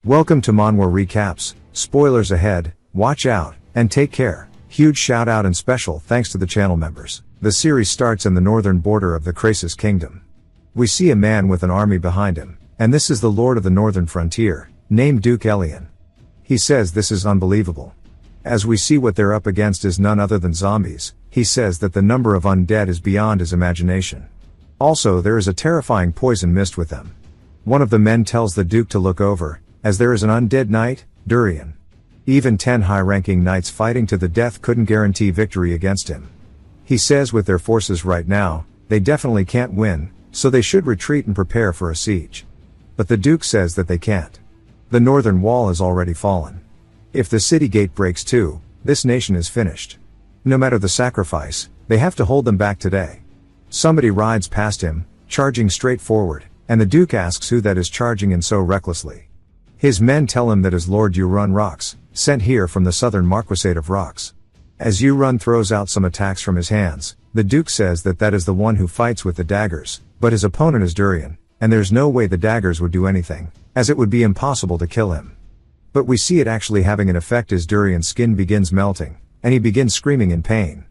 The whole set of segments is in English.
Welcome to Manhwa Recaps, spoilers ahead, watch out, and take care. Huge shout out and special thanks to the channel members. The series starts in the northern border of the Krasis kingdom. We see a man with an army behind him, and this is the lord of the northern frontier, named Duke Elian. He says this is unbelievable. As we see what they're up against is none other than zombies, he says that the number of undead is beyond his imagination. Also there is a terrifying poison mist with them. One of the men tells the Duke to look over, as there is an undead knight, Durian. Even 10 high-ranking knights fighting to the death couldn't guarantee victory against him. He says with their forces right now, they definitely can't win, so they should retreat and prepare for a siege. But the Duke says that they can't. The northern wall has already fallen. If the city gate breaks too, this nation is finished. No matter the sacrifice, they have to hold them back today. Somebody rides past him, charging straight forward, and the Duke asks who that is charging in so recklessly. His men tell him that is Lord Yurun Rocks, sent here from the southern Marquisate of Rocks. As Yurun throws out some attacks from his hands, the Duke says that that is the one who fights with the daggers, but his opponent is Durian, and there's no way the daggers would do anything, as it would be impossible to kill him. But we see it actually having an effect as Durian's skin begins melting, and he begins screaming in pain.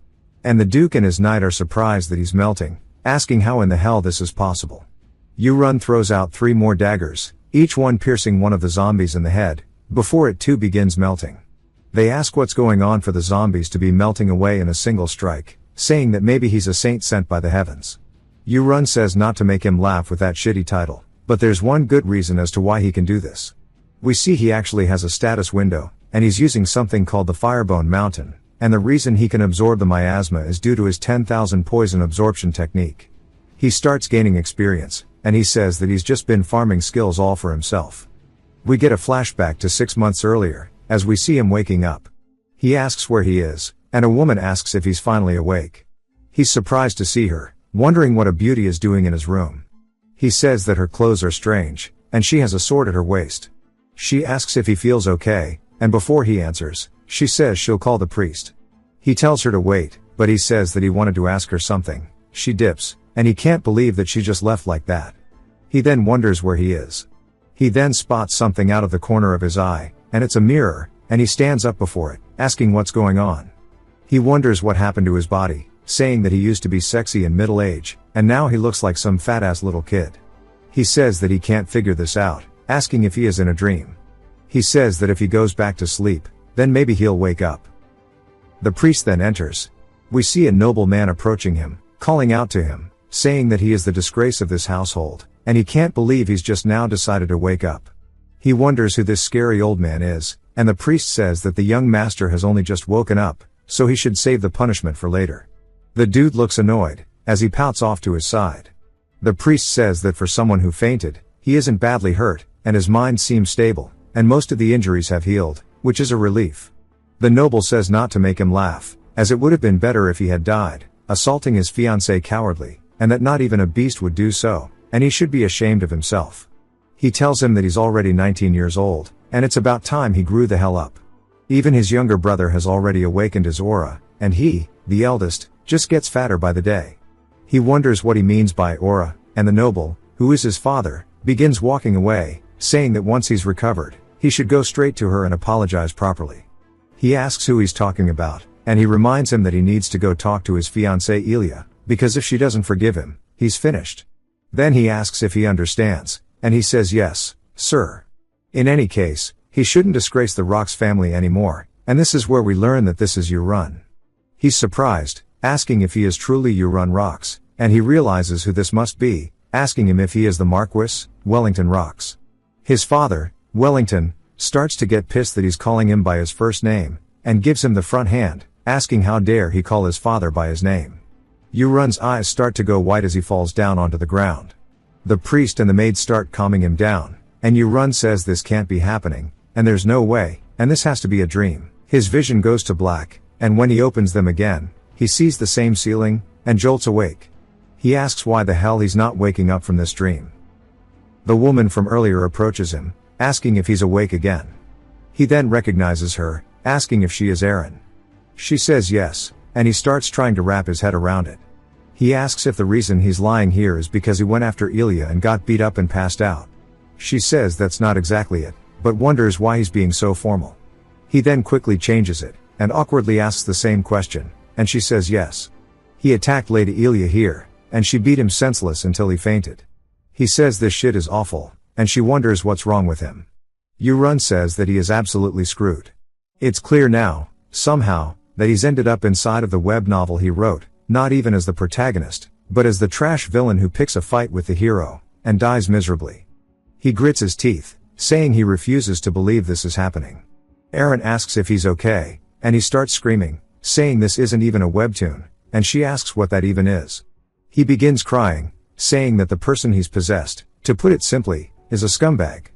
And the Duke and his knight are surprised that he's melting, asking how in the hell this is possible. Yurun throws out 3 more daggers, each one piercing one of the zombies in the head, before it too begins melting. They ask what's going on for the zombies to be melting away in a single strike, saying that maybe he's a saint sent by the heavens. Yurun says not to make him laugh with that shitty title, but there's one good reason as to why he can do this. We see he actually has a status window, and he's using something called the Firebone Mountain, and the reason he can absorb the miasma is due to his 10,000 poison absorption technique. He starts gaining experience, and he says that he's just been farming skills all for himself. We get a flashback to 6 months earlier, as we see him waking up. He asks where he is, and a woman asks if he's finally awake. He's surprised to see her, wondering what a beauty is doing in his room. He says that her clothes are strange, and she has a sword at her waist. She asks if he feels okay, and before he answers, she says she'll call the priest. He tells her to wait, but he says that he wanted to ask her something. She dips, and he can't believe that she just left like that. He then wonders where he is. He then spots something out of the corner of his eye, and it's a mirror, and he stands up before it, asking what's going on. He wonders what happened to his body, saying that he used to be sexy in middle age, and now he looks like some fat-ass little kid. He says that he can't figure this out, asking if he is in a dream. He says that if he goes back to sleep, then maybe he'll wake up. The priest then enters. We see a noble man approaching him, calling out to him, saying that he is the disgrace of this household, and he can't believe he's just now decided to wake up. He wonders who this scary old man is, and the priest says that the young master has only just woken up, so he should save the punishment for later. The dude looks annoyed, as he pouts off to his side. The priest says that for someone who fainted, he isn't badly hurt, and his mind seems stable, and most of the injuries have healed, which is a relief. The noble says not to make him laugh, as it would have been better if he had died, assaulting his fiancée cowardly, and that not even a beast would do so, and he should be ashamed of himself. He tells him that he's already 19 years old, and it's about time he grew the hell up. Even his younger brother has already awakened his aura, and he, the eldest, just gets fatter by the day. He wonders what he means by aura, and the noble, who is his father, begins walking away, saying that once he's recovered, he should go straight to her and apologize properly. He asks who he's talking about, and he reminds him that he needs to go talk to his fiancée Elia, because if she doesn't forgive him, he's finished. Then he asks if he understands, and he says yes, sir. In any case, he shouldn't disgrace the Rocks family anymore, and this is where we learn that this is Yurun. He's surprised, asking if he is truly Yurun Rocks, and he realizes who this must be, asking him if he is the Marquis, Wellington Rocks. His father, Wellington, starts to get pissed that he's calling him by his first name, and gives him the front hand, asking how dare he call his father by his name. Yurun's eyes start to go white as he falls down onto the ground. The priest and the maid start calming him down, and Yurun says this can't be happening, and there's no way, and this has to be a dream. His vision goes to black, and when he opens them again, he sees the same ceiling, and jolts awake. He asks why the hell he's not waking up from this dream. The woman from earlier approaches him, asking if he's awake again. He then recognizes her, asking if she is Erin. She says yes, and he starts trying to wrap his head around it. He asks if the reason he's lying here is because he went after Elia and got beat up and passed out. She says that's not exactly it, but wonders why he's being so formal. He then quickly changes it, and awkwardly asks the same question, and she says yes. He attacked Lady Elia here, and she beat him senseless until he fainted. He says this shit is awful, and she wonders what's wrong with him. Yurun says that he is absolutely screwed. It's clear now, somehow, that he's ended up inside of the web novel he wrote, not even as the protagonist, but as the trash villain who picks a fight with the hero, and dies miserably. He grits his teeth, saying he refuses to believe this is happening. Aaron asks if he's okay, and he starts screaming, saying this isn't even a webtoon, and she asks what that even is. He begins crying, saying that the person he's possessed, to put it simply, is a scumbag.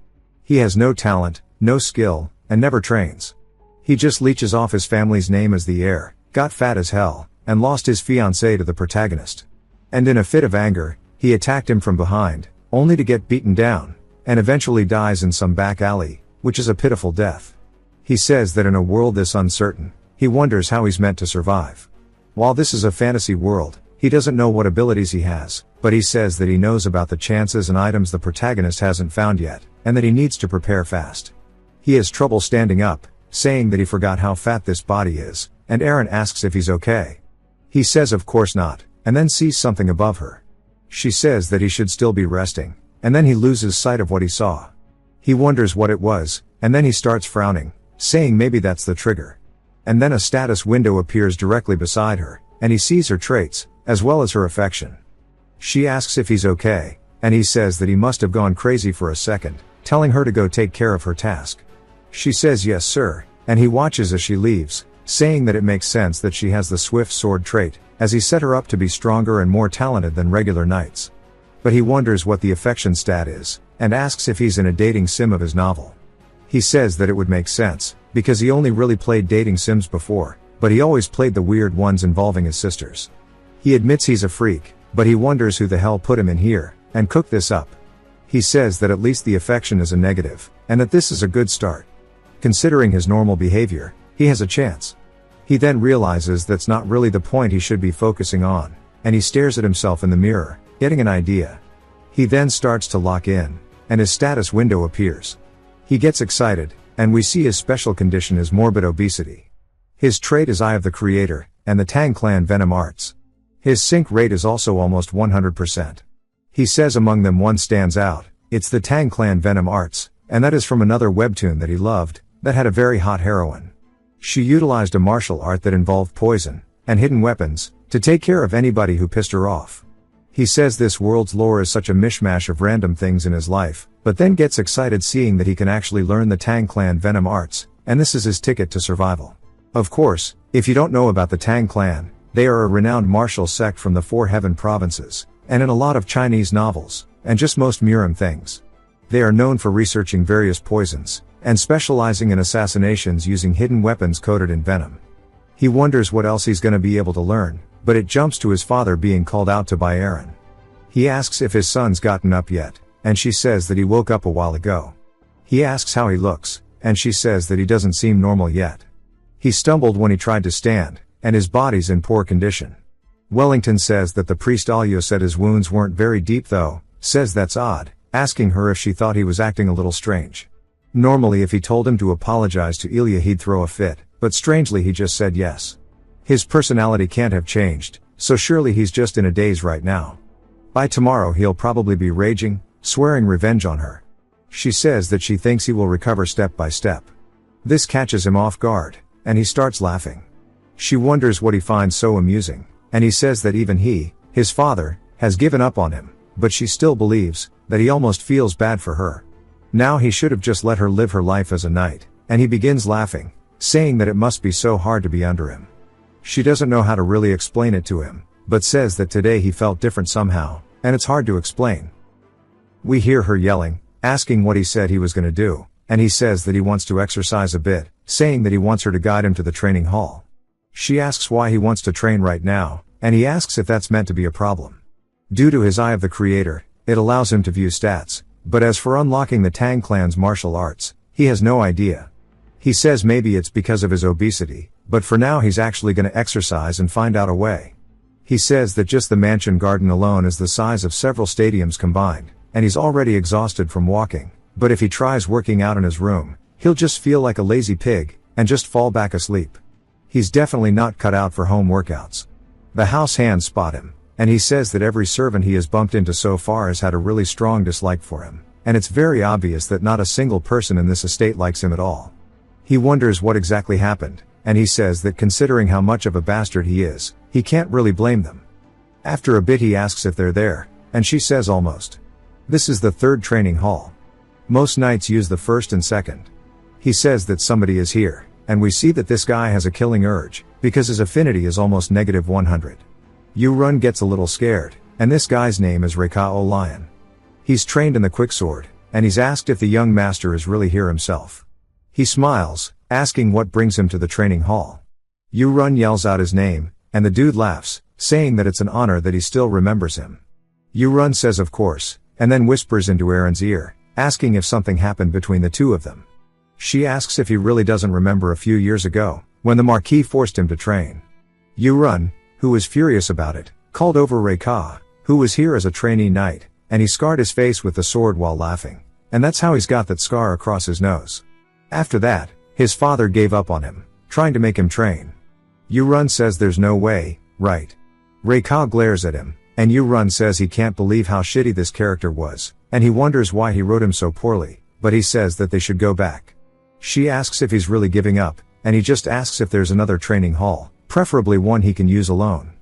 He has no talent, no skill, and never trains. He just leeches off his family's name as the heir, got fat as hell, and lost his fiancée to the protagonist. And in a fit of anger, he attacked him from behind, only to get beaten down, and eventually dies in some back alley, which is a pitiful death. He says that in a world this uncertain, he wonders how he's meant to survive. While this is a fantasy world, he doesn't know what abilities he has, but he says that he knows about the chances and items the protagonist hasn't found yet, and that he needs to prepare fast. He has trouble standing up, saying that he forgot how fat this body is, and Aaron asks if he's okay. He says of course not, and then sees something above her. She says that he should still be resting, and then he loses sight of what he saw. He wonders what it was, and then he starts frowning, saying maybe that's the trigger. And then a status window appears directly beside her, and he sees her traits, as well as her affection. She asks if he's okay, and he says that he must have gone crazy for a second, telling her to go take care of her task. She says yes sir, and he watches as she leaves, saying that it makes sense that she has the swift sword trait, as he set her up to be stronger and more talented than regular knights. But he wonders what the affection stat is, and asks if he's in a dating sim of his novel. He says that it would make sense, because he only really played dating sims before, but he always played the weird ones involving his sisters. He admits he's a freak, but he wonders who the hell put him in here, and cooked this up. He says that at least the affection is a negative, and that this is a good start. Considering his normal behavior, he has a chance. He then realizes that's not really the point he should be focusing on, and he stares at himself in the mirror, getting an idea. He then starts to lock in, and his status window appears. He gets excited, and we see his special condition is morbid obesity. His trait is Eye of the Creator, and the Tang Clan Venom Arts. His sync rate is also almost 100%. He says among them one stands out, it's the Tang Clan Venom Arts, and that is from another webtoon that he loved, that had a very hot heroine. She utilized a martial art that involved poison, and hidden weapons, to take care of anybody who pissed her off. He says this world's lore is such a mishmash of random things in his life, but then gets excited seeing that he can actually learn the Tang Clan Venom Arts, and this is his ticket to survival. Of course, if you don't know about the Tang Clan, they are a renowned martial sect from the Four Heaven provinces, and in a lot of Chinese novels, and just most Murim things. They are known for researching various poisons, and specializing in assassinations using hidden weapons coated in venom. He wonders what else he's gonna be able to learn, but it jumps to his father being called out to by Aaron. He asks if his son's gotten up yet, and she says that he woke up a while ago. He asks how he looks, and she says that he doesn't seem normal yet. He stumbled when he tried to stand, and his body's in poor condition. Wellington says that the priest Alyo said his wounds weren't very deep though, says that's odd, asking her if she thought he was acting a little strange. Normally if he told him to apologize to Ilya he'd throw a fit, but strangely he just said yes. His personality can't have changed, so surely he's just in a daze right now. By tomorrow he'll probably be raging, swearing revenge on her. She says that she thinks he will recover step by step. This catches him off guard, and he starts laughing. She wonders what he finds so amusing, and he says that even he, his father, has given up on him, but she still believes, that he almost feels bad for her. Now he should have just let her live her life as a knight, and he begins laughing, saying that it must be so hard to be under him. She doesn't know how to really explain it to him, but says that today he felt different somehow, and it's hard to explain. We hear her yelling, asking what he said he was gonna do, and he says that he wants to exercise a bit, saying that he wants her to guide him to the training hall. She asks why he wants to train right now, and he asks if that's meant to be a problem. Due to his Eye of the Creator, it allows him to view stats, but as for unlocking the Tang Clan's martial arts, he has no idea. He says maybe it's because of his obesity, but for now he's actually gonna exercise and find out a way. He says that just the mansion garden alone is the size of several stadiums combined, and he's already exhausted from walking, but if he tries working out in his room, he'll just feel like a lazy pig, and just fall back asleep. He's definitely not cut out for home workouts. The house hands spot him, and he says that every servant he has bumped into so far has had a really strong dislike for him, and it's very obvious that not a single person in this estate likes him at all. He wonders what exactly happened, and he says that considering how much of a bastard he is, he can't really blame them. After a bit he asks if they're there, and she says almost. This is the third training hall. Most knights use the first and second. He says that somebody is here, and we see that this guy has a killing urge, because his affinity is almost -100. Yu-Run gets a little scared, and this guy's name is Reikao Lion. He's trained in the quicksword, and he's asked if the young master is really here himself. He smiles, asking what brings him to the training hall. Yu-Run yells out his name, and the dude laughs, saying that it's an honor that he still remembers him. Yu-Run says of course, and then whispers into Aaron's ear, asking if something happened between the two of them. She asks if he really doesn't remember a few years ago, when the Marquis forced him to train. Yu-Run, who was furious about it, called over Reika, who was here as a trainee knight, and he scarred his face with the sword while laughing, and that's how he's got that scar across his nose. After that, his father gave up on him, trying to make him train. Yu-Run says there's no way, right? Reika glares at him, and Yu-Run says he can't believe how shitty this character was, and he wonders why he wrote him so poorly, but he says that they should go back. She asks if he's really giving up, and he just asks if there's another training hall, preferably one he can use alone.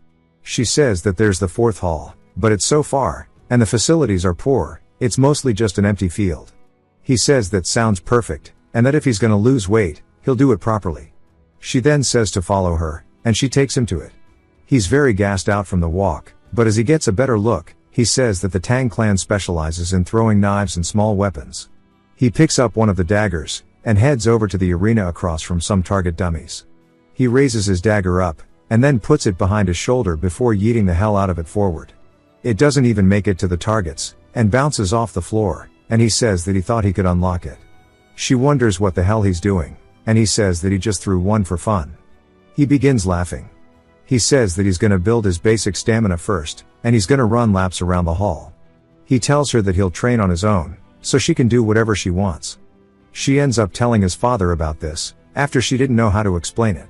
She says that there's the fourth hall, but it's so far, and the facilities are poor, it's mostly just an empty field. He says that sounds perfect, and that if he's gonna lose weight, he'll do it properly. She then says to follow her, and she takes him to it. He's very gassed out from the walk, but as he gets a better look, he says that the Tang clan specializes in throwing knives and small weapons. He picks up one of the daggers, and heads over to the arena across from some target dummies. He raises his dagger up, and then puts it behind his shoulder before yeeting the hell out of it forward. It doesn't even make it to the targets, and bounces off the floor, and he says that he thought he could unlock it. She wonders what the hell he's doing, and he says that he just threw one for fun. He begins laughing. He says that he's gonna build his basic stamina first, and he's gonna run laps around the hall. He tells her that he'll train on his own, so she can do whatever she wants. She ends up telling his father about this, after she didn't know how to explain it.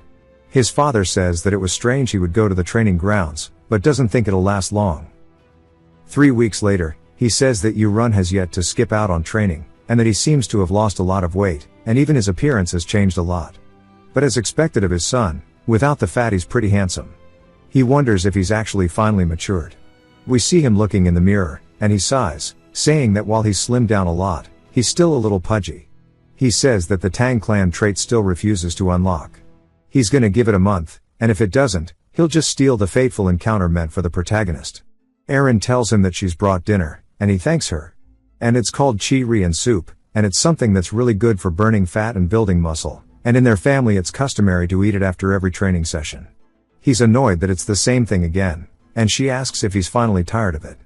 His father says that it was strange he would go to the training grounds, but doesn't think it'll last long. 3 weeks later, he says that Yu-Run has yet to skip out on training, and that he seems to have lost a lot of weight, and even his appearance has changed a lot. But as expected of his son, without the fat he's pretty handsome. He wonders if he's actually finally matured. We see him looking in the mirror, and he sighs, saying that while he's slimmed down a lot, he's still a little pudgy. He says that the Tang clan trait still refuses to unlock. He's gonna give it a month, and if it doesn't, he'll just steal the fateful encounter meant for the protagonist. Aaron tells him that she's brought dinner, and he thanks her. And it's called chi-rian soup, and it's something that's really good for burning fat and building muscle, and in their family it's customary to eat it after every training session. He's annoyed that it's the same thing again, and she asks if he's finally tired of it.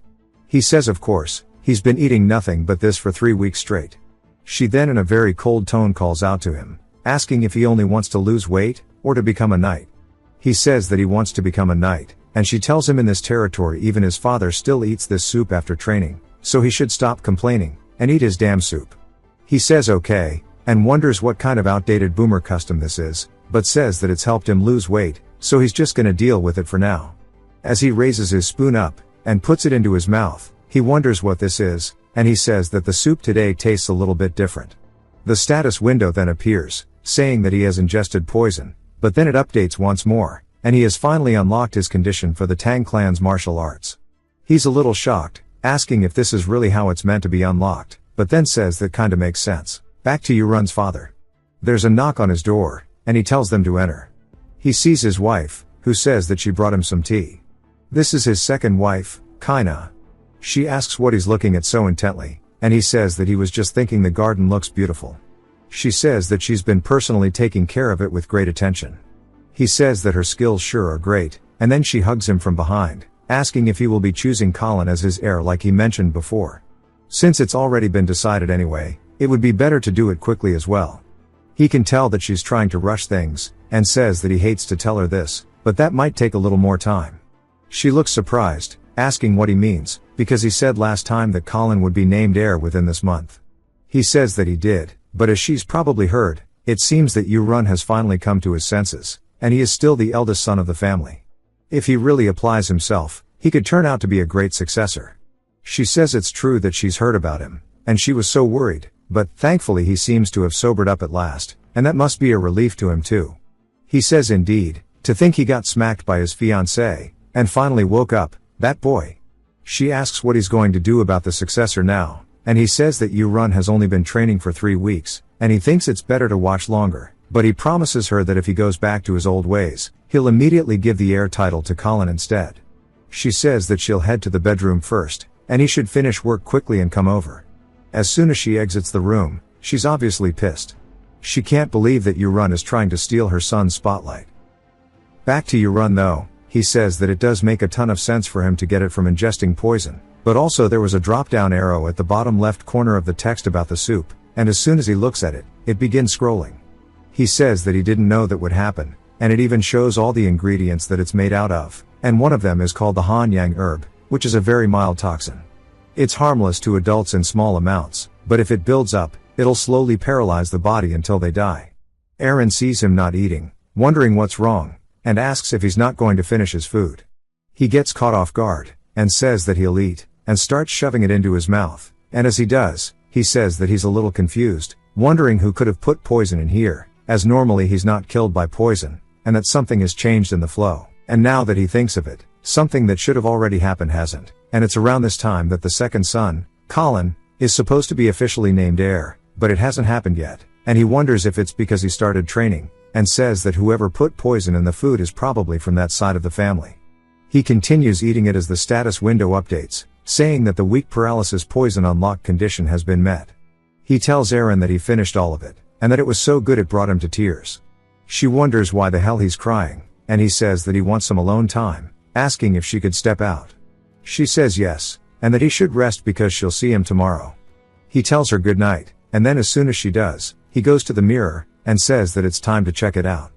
He says of course, he's been eating nothing but this for 3 weeks straight. She then in a very cold tone calls out to him, asking if he only wants to lose weight, or to become a knight. He says that he wants to become a knight, and she tells him in this territory even his father still eats this soup after training, so he should stop complaining, and eat his damn soup. He says okay, and wonders what kind of outdated boomer custom this is, but says that it's helped him lose weight, so he's just gonna deal with it for now. As he raises his spoon up, and puts it into his mouth, he wonders what this is, and he says that the soup today tastes a little bit different. The status window then appears, saying that he has ingested poison, but then it updates once more, and he has finally unlocked his condition for the Tang clan's martial arts. He's a little shocked, asking if this is really how it's meant to be unlocked, but then says that kinda makes sense. Back to Yu-Run's father. There's a knock on his door, and he tells them to enter. He sees his wife, who says that she brought him some tea. This is his second wife, Kaina. She asks what he's looking at so intently, and he says that he was just thinking the garden looks beautiful. She says that she's been personally taking care of it with great attention. He says that her skills sure are great, and then she hugs him from behind, asking if he will be choosing Colin as his heir like he mentioned before. Since it's already been decided anyway, it would be better to do it quickly as well. He can tell that she's trying to rush things, and says that he hates to tell her this, but that might take a little more time. She looks surprised, asking what he means, because he said last time that Colin would be named heir within this month. He says that he did, but as she's probably heard, it seems that Yu-run has finally come to his senses, and he is still the eldest son of the family. If he really applies himself, he could turn out to be a great successor. She says it's true that she's heard about him, and she was so worried, but thankfully he seems to have sobered up at last, and that must be a relief to him too. He says indeed, to think he got smacked by his fiancée, and finally woke up, that boy. She asks what he's going to do about the successor now, and he says that Yu-run has only been training for 3 weeks, and he thinks it's better to watch longer, but he promises her that if he goes back to his old ways, he'll immediately give the heir title to Colin instead. She says that she'll head to the bedroom first, and he should finish work quickly and come over. As soon as she exits the room, she's obviously pissed. She can't believe that Yu-run is trying to steal her son's spotlight. Back to Yu-run though, he says that it does make a ton of sense for him to get it from ingesting poison, but also there was a drop-down arrow at the bottom left corner of the text about the soup, and as soon as he looks at it, it begins scrolling. He says that he didn't know that would happen, and it even shows all the ingredients that it's made out of, and one of them is called the Han-yang herb, which is a very mild toxin. It's harmless to adults in small amounts, but if it builds up, it'll slowly paralyze the body until they die. Eren sees him not eating, wondering what's wrong, and asks if he's not going to finish his food. He gets caught off guard, and says that he'll eat, and starts shoving it into his mouth, and as he does, he says that he's a little confused, wondering who could have put poison in here, as normally he's not killed by poison, and that something has changed in the flow, and now that he thinks of it, something that should have already happened hasn't, and it's around this time that the second son, Colin, is supposed to be officially named heir, but it hasn't happened yet, and he wonders if it's because he started training, and says that whoever put poison in the food is probably from that side of the family. He continues eating it as the status window updates, saying that the weak paralysis poison unlock condition has been met. He tells Eren that he finished all of it, and that it was so good it brought him to tears. She wonders why the hell he's crying, and he says that he wants some alone time, asking if she could step out. She says yes, and that he should rest because she'll see him tomorrow. He tells her good night, and then as soon as she does, he goes to the mirror, and says that it's time to check it out.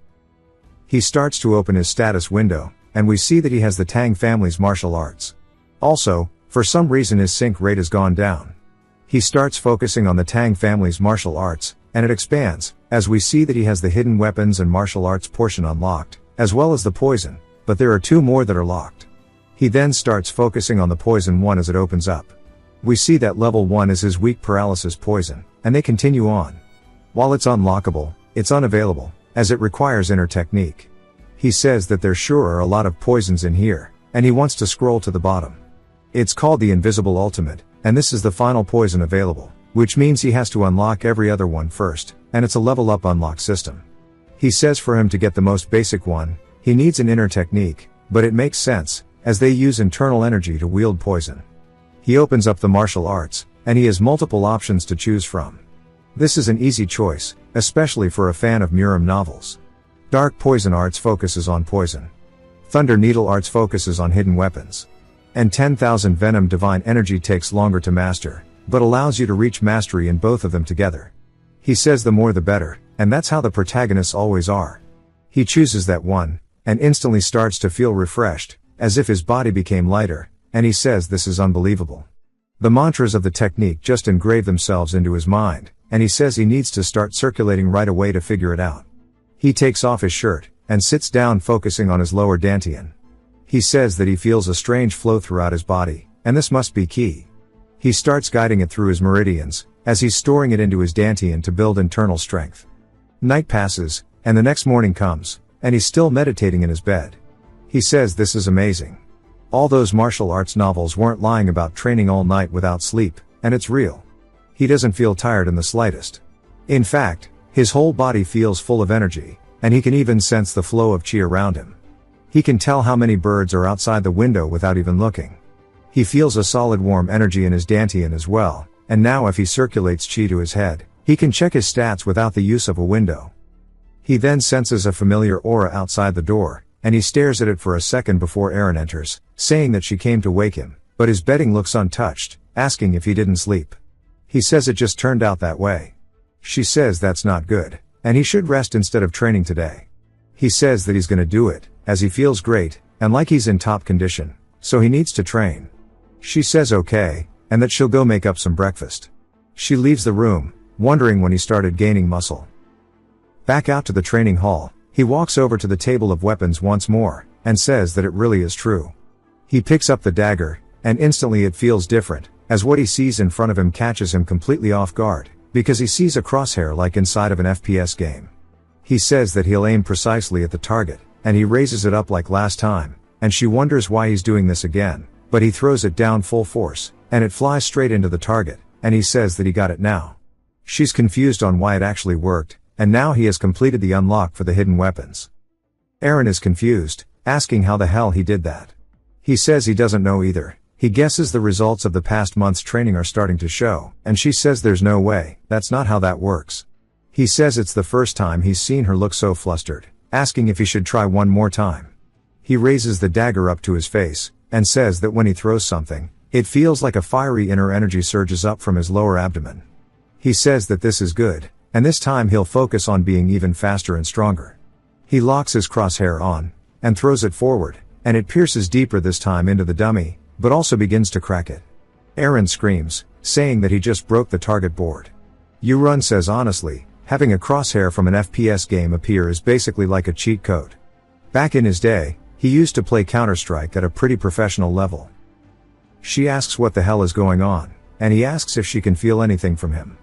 He starts to open his status window, and we see that he has the Tang family's martial arts. Also, for some reason his sync rate has gone down. He starts focusing on the Tang family's martial arts, and it expands, as we see that he has the hidden weapons and martial arts portion unlocked, as well as the poison, but there are 2 more that are locked. He then starts focusing on the poison one as it opens up. We see that level 1 is his weak paralysis poison, and they continue on. While it's unlockable, it's unavailable, as it requires inner technique. He says that there sure are a lot of poisons in here, and he wants to scroll to the bottom. It's called the Invisible Ultimate, and this is the final poison available, which means he has to unlock every other one first, and it's a level up unlock system. He says for him to get the most basic one, he needs an inner technique, but it makes sense, as they use internal energy to wield poison. He opens up the martial arts, and he has multiple options to choose from. This is an easy choice, especially for a fan of Muram novels. Dark Poison Arts focuses on poison. Thunder Needle Arts focuses on hidden weapons. And 10,000 Venom Divine Energy takes longer to master, but allows you to reach mastery in both of them together. He says the more the better, and that's how the protagonists always are. He chooses that one, and instantly starts to feel refreshed, as if his body became lighter, and he says this is unbelievable. The mantras of the technique just engrave themselves into his mind, and he says he needs to start circulating right away to figure it out. He takes off his shirt, and sits down focusing on his lower dantian. He says that he feels a strange flow throughout his body, and this must be key. He starts guiding it through his meridians, as he's storing it into his dantian to build internal strength. Night passes, and the next morning comes, and he's still meditating in his bed. He says this is amazing. All those martial arts novels weren't lying about training all night without sleep, and it's real. He doesn't feel tired in the slightest. In fact, his whole body feels full of energy, and he can even sense the flow of chi around him. He can tell how many birds are outside the window without even looking. He feels a solid warm energy in his dantian as well, and now if he circulates chi to his head, he can check his stats without the use of a window. He then senses a familiar aura outside the door, and he stares at it for a second before Eren enters, saying that she came to wake him, but his bedding looks untouched, asking if he didn't sleep. He says it just turned out that way. She says that's not good, and he should rest instead of training today. He says that he's gonna do it, as he feels great, and like he's in top condition, so he needs to train. She says okay, and that she'll go make up some breakfast. She leaves the room, wondering when he started gaining muscle. Back out to the training hall, he walks over to the table of weapons once more, and says that it really is true. He picks up the dagger, and instantly it feels different, as what he sees in front of him catches him completely off guard, because he sees a crosshair like inside of an FPS game. He says that he'll aim precisely at the target, and he raises it up like last time, and she wonders why he's doing this again, but he throws it down full force, and it flies straight into the target, and he says that he got it now. She's confused on why it actually worked, and now he has completed the unlock for the hidden weapons. Aaron is confused, asking how the hell he did that. He says he doesn't know either. He guesses the results of the past month's training are starting to show, and she says there's no way, that's not how that works. He says it's the first time he's seen her look so flustered, asking if he should try one more time. He raises the dagger up to his face, and says that when he throws something, it feels like a fiery inner energy surges up from his lower abdomen. He says that this is good, and this time he'll focus on being even faster and stronger. He locks his crosshair on, and throws it forward, and it pierces deeper this time into the dummy, but also begins to crack it. Aaron screams, saying that he just broke the target board. Run says honestly, having a crosshair from an FPS game appear is basically like a cheat code. Back in his day, he used to play Counter-Strike at a pretty professional level. She asks what the hell is going on, and he asks if she can feel anything from him.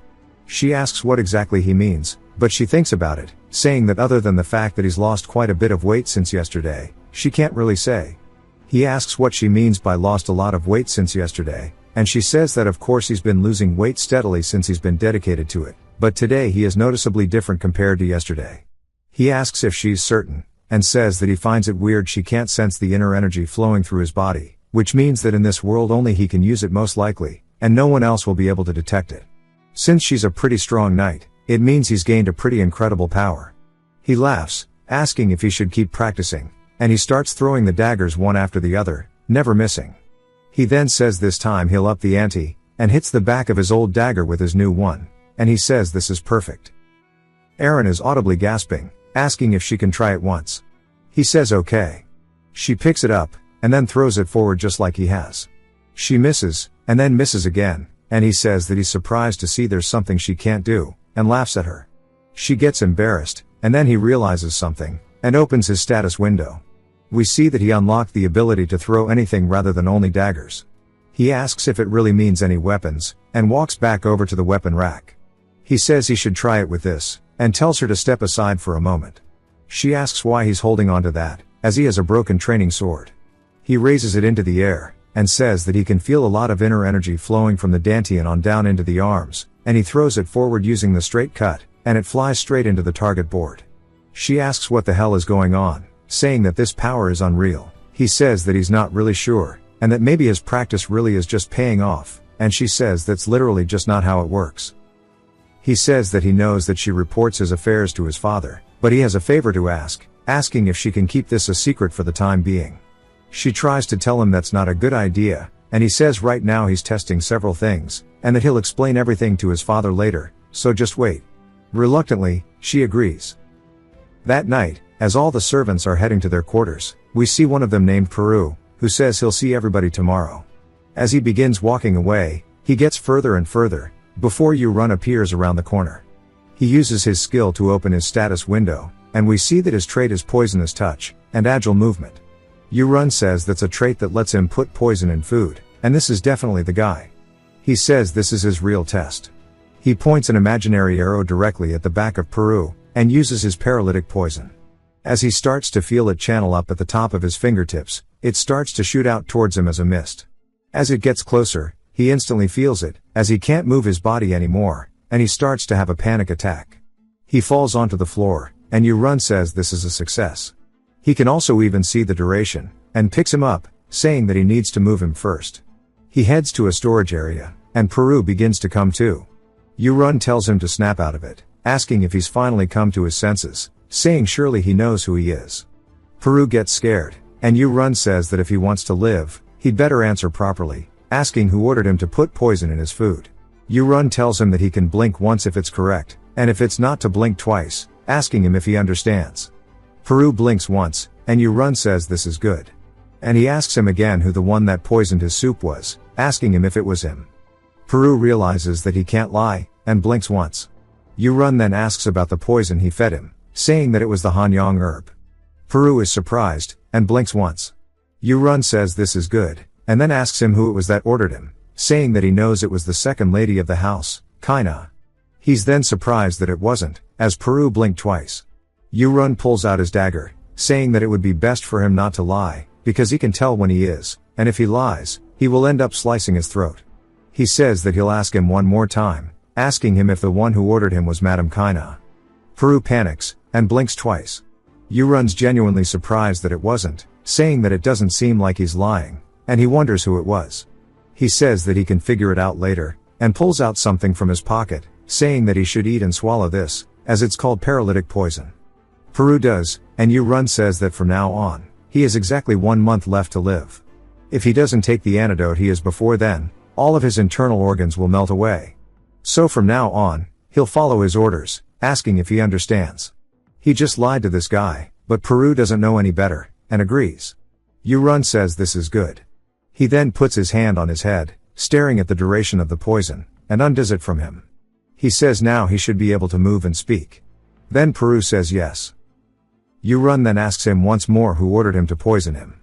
She asks what exactly he means, but she thinks about it, saying that other than the fact that he's lost quite a bit of weight since yesterday, she can't really say. He asks what she means by lost a lot of weight since yesterday, and she says that of course he's been losing weight steadily since he's been dedicated to it, but today he is noticeably different compared to yesterday. He asks if she's certain, and says that he finds it weird she can't sense the inner energy flowing through his body, which means that in this world only he can use it most likely, and no one else will be able to detect it. Since she's a pretty strong knight, it means he's gained a pretty incredible power. He laughs, asking if he should keep practicing, and he starts throwing the daggers one after the other, never missing. He then says this time he'll up the ante, and hits the back of his old dagger with his new one, and he says this is perfect. Aaron is audibly gasping, asking if she can try it once. He says okay. She picks it up, and then throws it forward just like he has. She misses, and then misses again, and he says that he's surprised to see there's something she can't do, and laughs at her. She gets embarrassed, and then he realizes something, and opens his status window. We see that he unlocked the ability to throw anything rather than only daggers. He asks if it really means any weapons, and walks back over to the weapon rack. He says he should try it with this, and tells her to step aside for a moment. She asks why he's holding on to that, as he has a broken training sword. He raises it into the air, and says that he can feel a lot of inner energy flowing from the dantian on down into the arms, and he throws it forward using the straight cut, and it flies straight into the target board. She asks what the hell is going on, saying that this power is unreal. He says that he's not really sure, and that maybe his practice really is just paying off, and she says that's literally just not how it works. He says that he knows that she reports his affairs to his father, but he has a favor to ask, asking if she can keep this a secret for the time being. She tries to tell him that's not a good idea, and he says right now he's testing several things, and that he'll explain everything to his father later, so just wait. Reluctantly, she agrees. That night, as all the servants are heading to their quarters, we see one of them named Peru, who says he'll see everybody tomorrow. As he begins walking away, he gets further and further, before Run appears around the corner. He uses his skill to open his status window, and we see that his trait is poisonous touch, and agile movement. Run says that's a trait that lets him put poison in food, and this is definitely the guy. He says this is his real test. He points an imaginary arrow directly at the back of Peru, and uses his paralytic poison. As he starts to feel it channel up at the top of his fingertips, it starts to shoot out towards him as a mist. As it gets closer, he instantly feels it, as he can't move his body anymore, and he starts to have a panic attack. He falls onto the floor, and Run says this is a success. He can also even see the duration, and picks him up, saying that he needs to move him first. He heads to a storage area, and Peru begins to come too. Run tells him to snap out of it, asking if he's finally come to his senses, saying surely he knows who he is. Peru gets scared, and Run says that if he wants to live, he'd better answer properly, asking who ordered him to put poison in his food. Run tells him that he can blink once if it's correct, and if it's not to blink twice, asking him if he understands. Peru blinks once, and Run says this is good. And he asks him again who the one that poisoned his soup was, asking him if it was him. Peru realizes that he can't lie, and blinks once. Yu-Run then asks about the poison he fed him, saying that it was the Hanyang herb. Peru is surprised, and blinks once. Yu-Run says this is good, and then asks him who it was that ordered him, saying that he knows it was the second lady of the house, Kaina. He's then surprised that it wasn't, as Peru blinked twice. Yu-Run pulls out his dagger, saying that it would be best for him not to lie, because he can tell when he is, and if he lies, he will end up slicing his throat. He says that he'll ask him one more time, asking him if the one who ordered him was Madame Kaina. Peru panics, and blinks twice. Yu-Run's genuinely surprised that it wasn't, saying that it doesn't seem like he's lying, and he wonders who it was. He says that he can figure it out later, and pulls out something from his pocket, saying that he should eat and swallow this, as it's called paralytic poison. Peru does, and Yu-Run says that from now on, he has exactly 1 month left to live. If he doesn't take the antidote he is before then, all of his internal organs will melt away. So from now on, he'll follow his orders, asking if he understands. He just lied to this guy, but Peru doesn't know any better, and agrees. Yu-Run says this is good. He then puts his hand on his head, staring at the duration of the poison, and undoes it from him. He says now he should be able to move and speak. Then Peru says yes. Yu-Run then asks him once more who ordered him to poison him.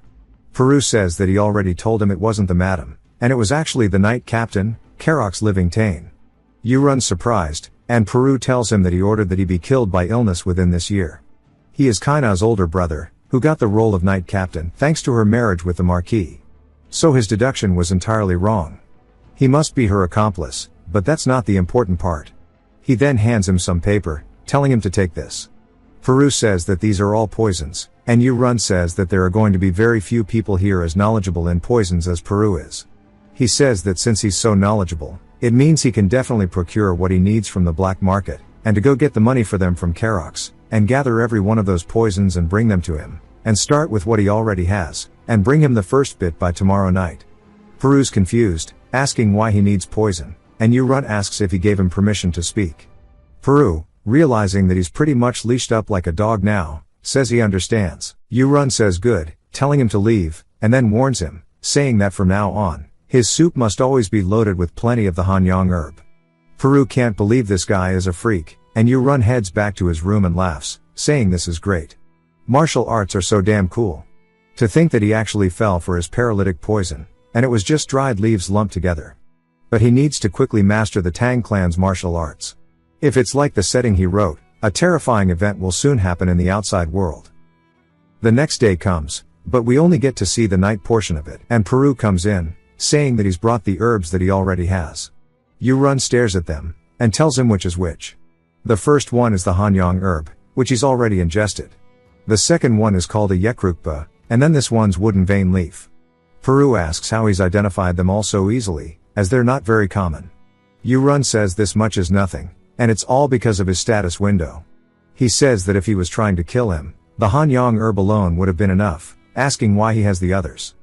Peru says that he already told him it wasn't the madam, and it was actually the knight captain, Karok's living Tane. Yu-Run's surprised, and Peru tells him that he ordered that he be killed by illness within this year. He is Kaina's older brother, who got the role of knight captain thanks to her marriage with the Marquis. So his deduction was entirely wrong. He must be her accomplice, but that's not the important part. He then hands him some paper, telling him to take this. Peru says that these are all poisons, and Yu-Run says that there are going to be very few people here as knowledgeable in poisons as Peru is. He says that since he's so knowledgeable, it means he can definitely procure what he needs from the black market, and to go get the money for them from Karok's, and gather every one of those poisons and bring them to him, and start with what he already has, and bring him the first bit by tomorrow night. Peru's confused, asking why he needs poison, and Yu-Run asks if he gave him permission to speak. Peru, realizing that he's pretty much leashed up like a dog now, says he understands. Yu-Run says good, telling him to leave, and then warns him, saying that from now on, his soup must always be loaded with plenty of the Hanyang herb. Peru can't believe this guy is a freak, and Yu-Run heads back to his room and laughs, saying this is great. Martial arts are so damn cool. To think that he actually fell for his paralytic poison, and it was just dried leaves lumped together. But he needs to quickly master the Tang clan's martial arts. If it's like the setting he wrote, a terrifying event will soon happen in the outside world. The next day comes, but we only get to see the night portion of it, and Peru comes in, saying that he's brought the herbs that he already has. Yu-Run stares at them, and tells him which is which. The first one is the Hanyang herb, which he's already ingested. The second one is called a Yekrukpa, and then this one's wooden vein leaf. Peru asks how he's identified them all so easily, as they're not very common. Yu-Run says this much is nothing, and it's all because of his status window. He says that if he was trying to kill him, the Hanyang herb alone would have been enough, asking why he has the others.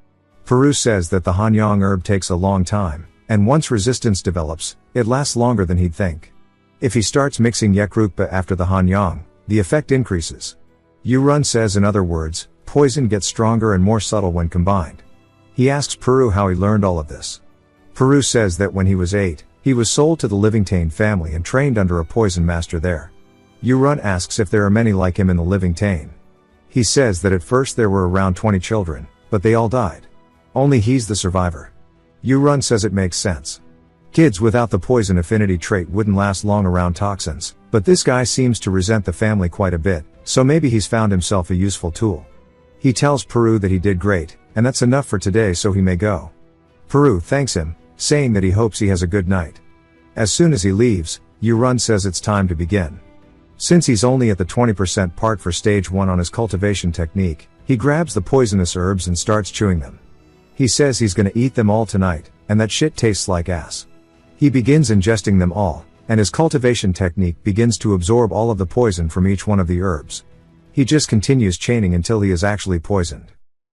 Peru says that the Hanyang herb takes a long time, and once resistance develops, it lasts longer than he'd think. If he starts mixing Yekrukpa after the Hanyang, the effect increases. Yu-Run says in other words, poison gets stronger and more subtle when combined. He asks Peru how he learned all of this. Peru says that when he was 8, he was sold to the Livingtane family and trained under a poison master there. Yu-Run asks if there are many like him in the Livingtane. He says that at first there were around 20 children, but they all died. Only he's the survivor. Yu-Run says it makes sense. Kids without the poison affinity trait wouldn't last long around toxins, but this guy seems to resent the family quite a bit, so maybe he's found himself a useful tool. He tells Peru that he did great, and that's enough for today so he may go. Peru thanks him, saying that he hopes he has a good night. As soon as he leaves, Yu-Run says it's time to begin. Since he's only at the 20% part for stage 1 on his cultivation technique, he grabs the poisonous herbs and starts chewing them. He says he's gonna eat them all tonight, and that shit tastes like ass. He begins ingesting them all, and his cultivation technique begins to absorb all of the poison from each one of the herbs. He just continues chaining until he is actually poisoned.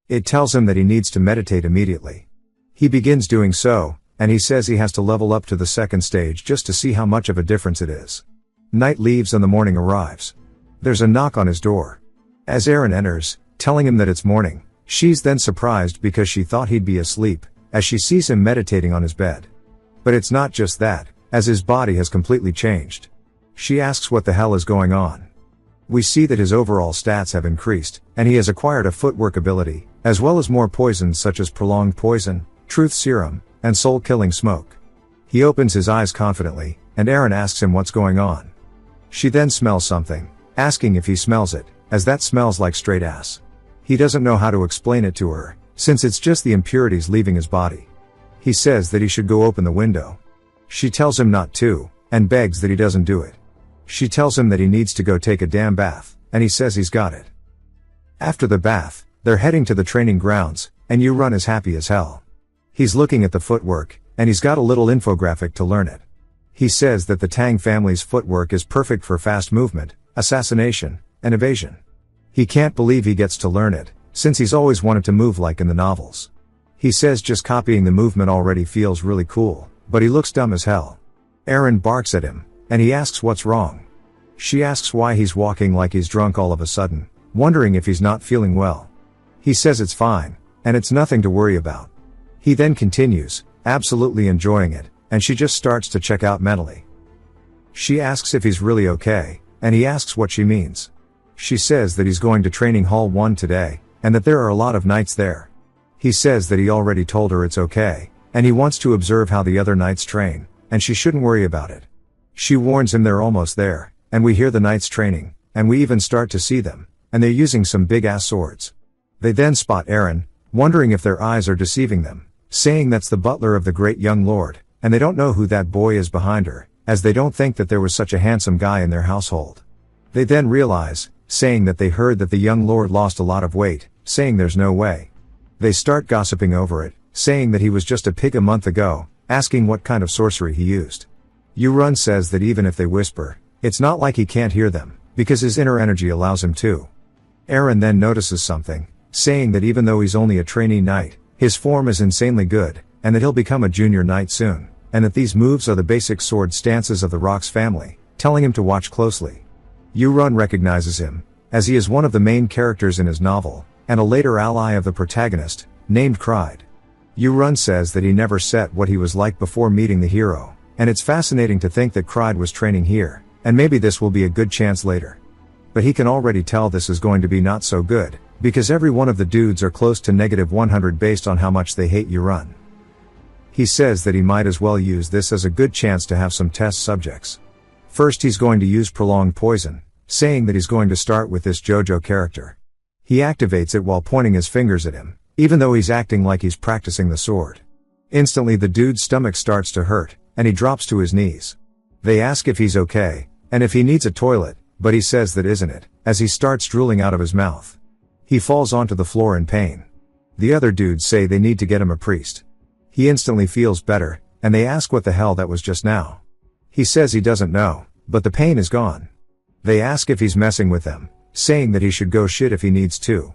It tells him that he needs to meditate immediately. He begins doing so, and he says he has to level up to the second stage just to see how much of a difference it is. Night leaves and the morning arrives. There's a knock on his door. As Aaron enters, telling him that it's morning, she's then surprised because she thought he'd be asleep, as she sees him meditating on his bed. But it's not just that, as his body has completely changed. She asks what the hell is going on. We see that his overall stats have increased, and he has acquired a footwork ability, as well as more poisons such as prolonged poison, truth serum, and soul-killing smoke. He opens his eyes confidently, and Aaron asks him what's going on. She then smells something, asking if he smells it, as that smells like straight ass. He doesn't know how to explain it to her, since it's just the impurities leaving his body. He says that he should go open the window. She tells him not to, and begs that he doesn't do it. She tells him that he needs to go take a damn bath, and he says he's got it. After the bath, they're heading to the training grounds, and Yu-Run is happy as hell. He's looking at the footwork, and he's got a little infographic to learn it. He says that the Tang family's footwork is perfect for fast movement, assassination, and evasion. He can't believe he gets to learn it, since he's always wanted to move like in the novels. He says just copying the movement already feels really cool, but he looks dumb as hell. Aaron barks at him, and he asks what's wrong. She asks why he's walking like he's drunk all of a sudden, wondering if he's not feeling well. He says it's fine, and it's nothing to worry about. He then continues, absolutely enjoying it, and she just starts to check out mentally. She asks if he's really okay, and he asks what she means. She says that he's going to Training Hall 1 today, and that there are a lot of knights there. He says that he already told her it's okay, and he wants to observe how the other knights train, and she shouldn't worry about it. She warns him they're almost there, and we hear the knights training, and we even start to see them, and they're using some big-ass swords. They then spot Aaron, wondering if their eyes are deceiving them, saying that's the butler of the great young lord, and they don't know who that boy is behind her, as they don't think that there was such a handsome guy in their household. They then realize, saying that they heard that the young lord lost a lot of weight, saying there's no way. They start gossiping over it, saying that he was just a pig a month ago, asking what kind of sorcery he used. Yu-Run says that even if they whisper, it's not like he can't hear them, because his inner energy allows him to. Aaron then notices something, saying that even though he's only a trainee knight, his form is insanely good, and that he'll become a junior knight soon, and that these moves are the basic sword stances of the Rox family, telling him to watch closely. Yu-Run recognizes him, as he is one of the main characters in his novel, and a later ally of the protagonist, named Cried. Yu-Run says that he never set what he was like before meeting the hero, and it's fascinating to think that Cried was training here, and maybe this will be a good chance later. But he can already tell this is going to be not so good, because every one of the dudes are close to -100 based on how much they hate Yu-Run. He says that he might as well use this as a good chance to have some test subjects. First he's going to use prolonged poison, saying that he's going to start with this JoJo character. He activates it while pointing his fingers at him, even though he's acting like he's practicing the sword. Instantly the dude's stomach starts to hurt, and he drops to his knees. They ask if he's okay, and if he needs a toilet, but he says that isn't it, as he starts drooling out of his mouth. He falls onto the floor in pain. The other dudes say they need to get him a priest. He instantly feels better, and they ask what the hell that was just now. He says he doesn't know, but the pain is gone. They ask if he's messing with them, saying that he should go shit if he needs to.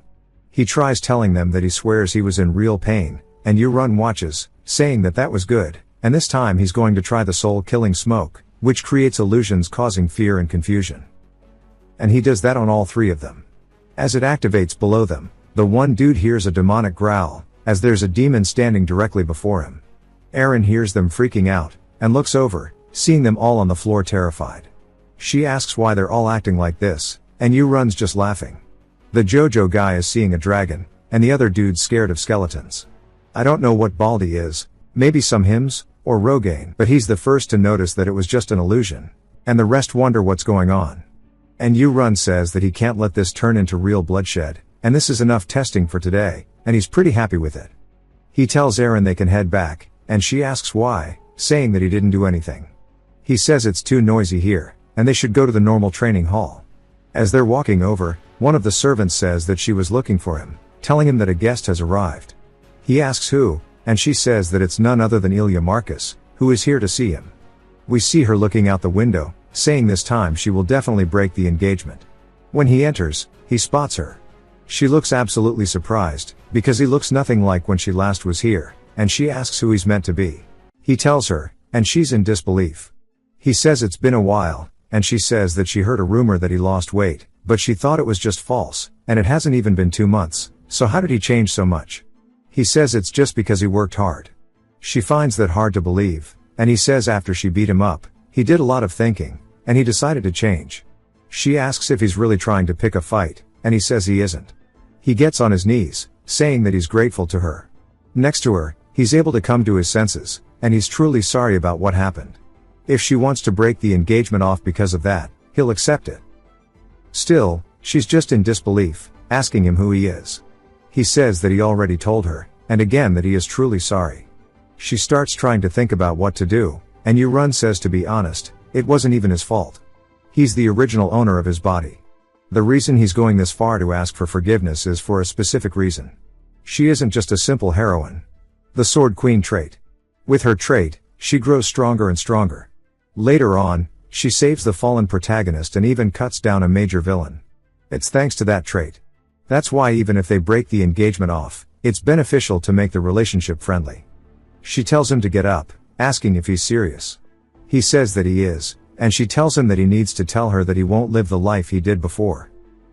He tries telling them that he swears he was in real pain, and Yu-Run watches, saying that that was good, and this time he's going to try the soul-killing smoke, which creates illusions causing fear and confusion. And he does that on all three of them. As it activates below them, the one dude hears a demonic growl, as there's a demon standing directly before him. Aaron hears them freaking out, and looks over, seeing them all on the floor terrified. She asks why they're all acting like this, and Yu-Run's just laughing. The JoJo guy is seeing a dragon, and the other dude's scared of skeletons. I don't know what Baldi is, maybe some hymns, or Rogaine, but he's the first to notice that it was just an illusion, and the rest wonder what's going on. And Yu-Run says that he can't let this turn into real bloodshed, and this is enough testing for today, and he's pretty happy with it. He tells Aaron they can head back, and she asks why, saying that he didn't do anything. He says it's too noisy here, and they should go to the normal training hall. As they're walking over, one of the servants says that she was looking for him, telling him that a guest has arrived. He asks who, and she says that it's none other than Ilya Marcus, who is here to see him. We see her looking out the window, saying this time she will definitely break the engagement. When he enters, he spots her. She looks absolutely surprised, because he looks nothing like when she last was here, and she asks who he's meant to be. He tells her, and she's in disbelief. He says it's been a while, and she says that she heard a rumor that he lost weight, but she thought it was just false, and it hasn't even been 2 months, so how did he change so much? He says it's just because he worked hard. She finds that hard to believe, and he says after she beat him up, he did a lot of thinking, and he decided to change. She asks if he's really trying to pick a fight, and he says he isn't. He gets on his knees, saying that he's grateful to her. Next to her, he's able to come to his senses, and he's truly sorry about what happened. If she wants to break the engagement off because of that, he'll accept it. Still, she's just in disbelief, asking him who he is. He says that he already told her, and again that he is truly sorry. She starts trying to think about what to do, and Yu-run says to be honest, it wasn't even his fault. He's the original owner of his body. The reason he's going this far to ask for forgiveness is for a specific reason. She isn't just a simple heroine. The Sword Queen trait. With her trait, she grows stronger and stronger. Later on, she saves the fallen protagonist and even cuts down a major villain. It's thanks to that trait. That's why even if they break the engagement off, it's beneficial to make the relationship friendly. She tells him to get up, asking if he's serious. He says that he is, and she tells him that he needs to tell her that he won't live the life he did before.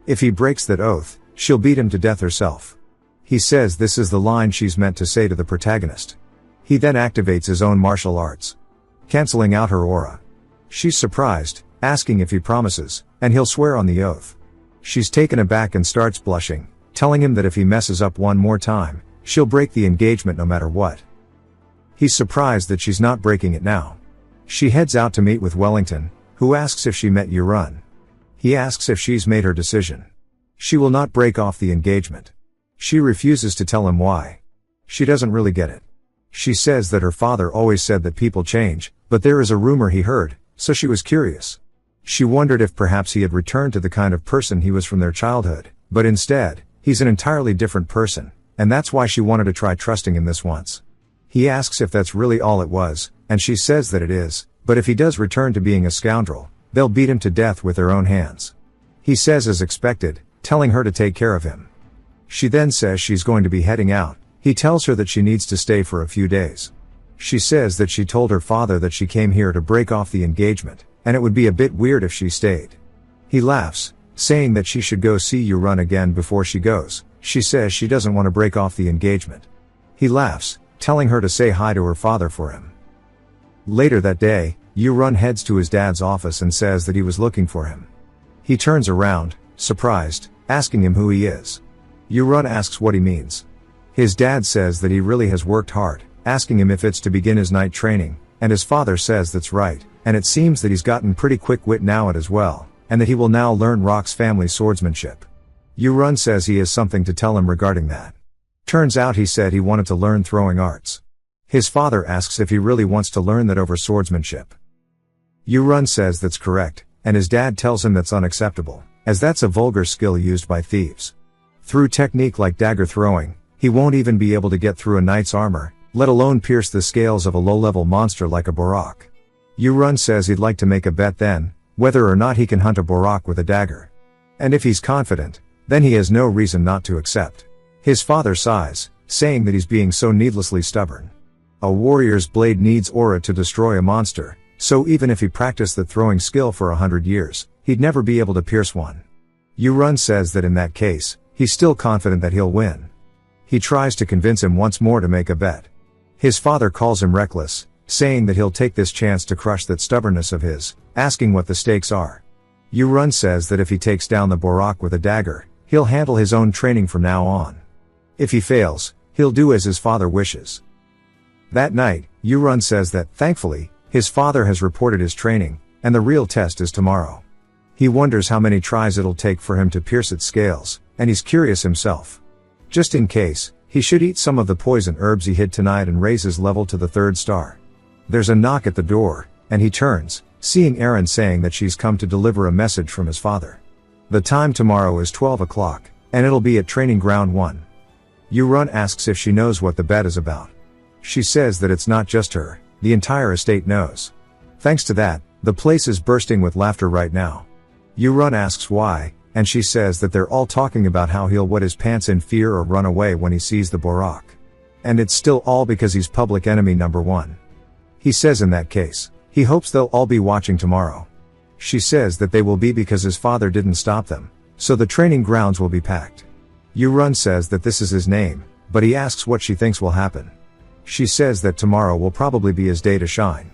If he breaks that oath, she'll beat him to death herself. He says this is the line she's meant to say to the protagonist. He then activates his own martial arts, canceling out her aura. She's surprised, asking if he promises, and he'll swear on the oath. She's taken aback and starts blushing, telling him that if he messes up one more time, she'll break the engagement no matter what. He's surprised that she's not breaking it now. She heads out to meet with Wellington, who asks if she met Yu-run. He asks if she's made her decision. She will not break off the engagement. She refuses to tell him why. She doesn't really get it. She says that her father always said that people change, but there is a rumor he heard, so she was curious. She wondered if perhaps he had returned to the kind of person he was from their childhood, but instead, he's an entirely different person, and that's why she wanted to try trusting him this once. He asks if that's really all it was, and she says that it is, but if he does return to being a scoundrel, they'll beat him to death with their own hands. He says as expected, telling her to take care of him. She then says she's going to be heading out. He tells her that she needs to stay for a few days. She says that she told her father that she came here to break off the engagement, and it would be a bit weird if she stayed. He laughs, saying that she should go see Yu-run again before she goes. She says she doesn't want to break off the engagement. He laughs, telling her to say hi to her father for him. Later that day, Yu-run heads to his dad's office and says that he was looking for him. He turns around, surprised, asking him who he is. Yu-run asks what he means. His dad says that he really has worked hard, asking him if it's to begin his night training, and his father says that's right, and it seems that he's gotten pretty quick wit now as well, and that he will now learn Rock's family swordsmanship. Yu-run says he has something to tell him regarding that. Turns out he said he wanted to learn throwing arts. His father asks if he really wants to learn that over swordsmanship. Yu-run says that's correct, and his dad tells him that's unacceptable, as that's a vulgar skill used by thieves. Through technique like dagger throwing, he won't even be able to get through a knight's armor, let alone pierce the scales of a low-level monster like a borak. Yu-run says he'd like to make a bet then, whether or not he can hunt a borak with a dagger. And if he's confident, then he has no reason not to accept. His father sighs, saying that he's being so needlessly stubborn. A warrior's blade needs aura to destroy a monster, so even if he practiced that throwing skill for 100 years, he'd never be able to pierce one. Yu-run says that in that case, he's still confident that he'll win. He tries to convince him once more to make a bet. His father calls him reckless, saying that he'll take this chance to crush that stubbornness of his, asking what the stakes are. Yu-run says that if he takes down the borak with a dagger, he'll handle his own training from now on. If he fails, he'll do as his father wishes. That night, Yu-run says that, thankfully, his father has reported his training, and the real test is tomorrow. He wonders how many tries it'll take for him to pierce its scales, and he's curious himself. Just in case, he should eat some of the poison herbs he hid tonight and raise his level to the 3rd star. There's a knock at the door, and he turns, seeing Erin saying that she's come to deliver a message from his father. The time tomorrow is 12 o'clock, and it'll be at Training Ground 1. Yu-run asks if she knows what the bet is about. She says that it's not just her, the entire estate knows. Thanks to that, the place is bursting with laughter right now. Yu-run asks why, and she says that they're all talking about how he'll wet his pants in fear or run away when he sees the borak. And it's still all because he's public enemy number 1. He says in that case, he hopes they'll all be watching tomorrow. She says that they will be because his father didn't stop them, so the training grounds will be packed. Yu-run says that this is his name, but he asks what she thinks will happen. She says that tomorrow will probably be his day to shine.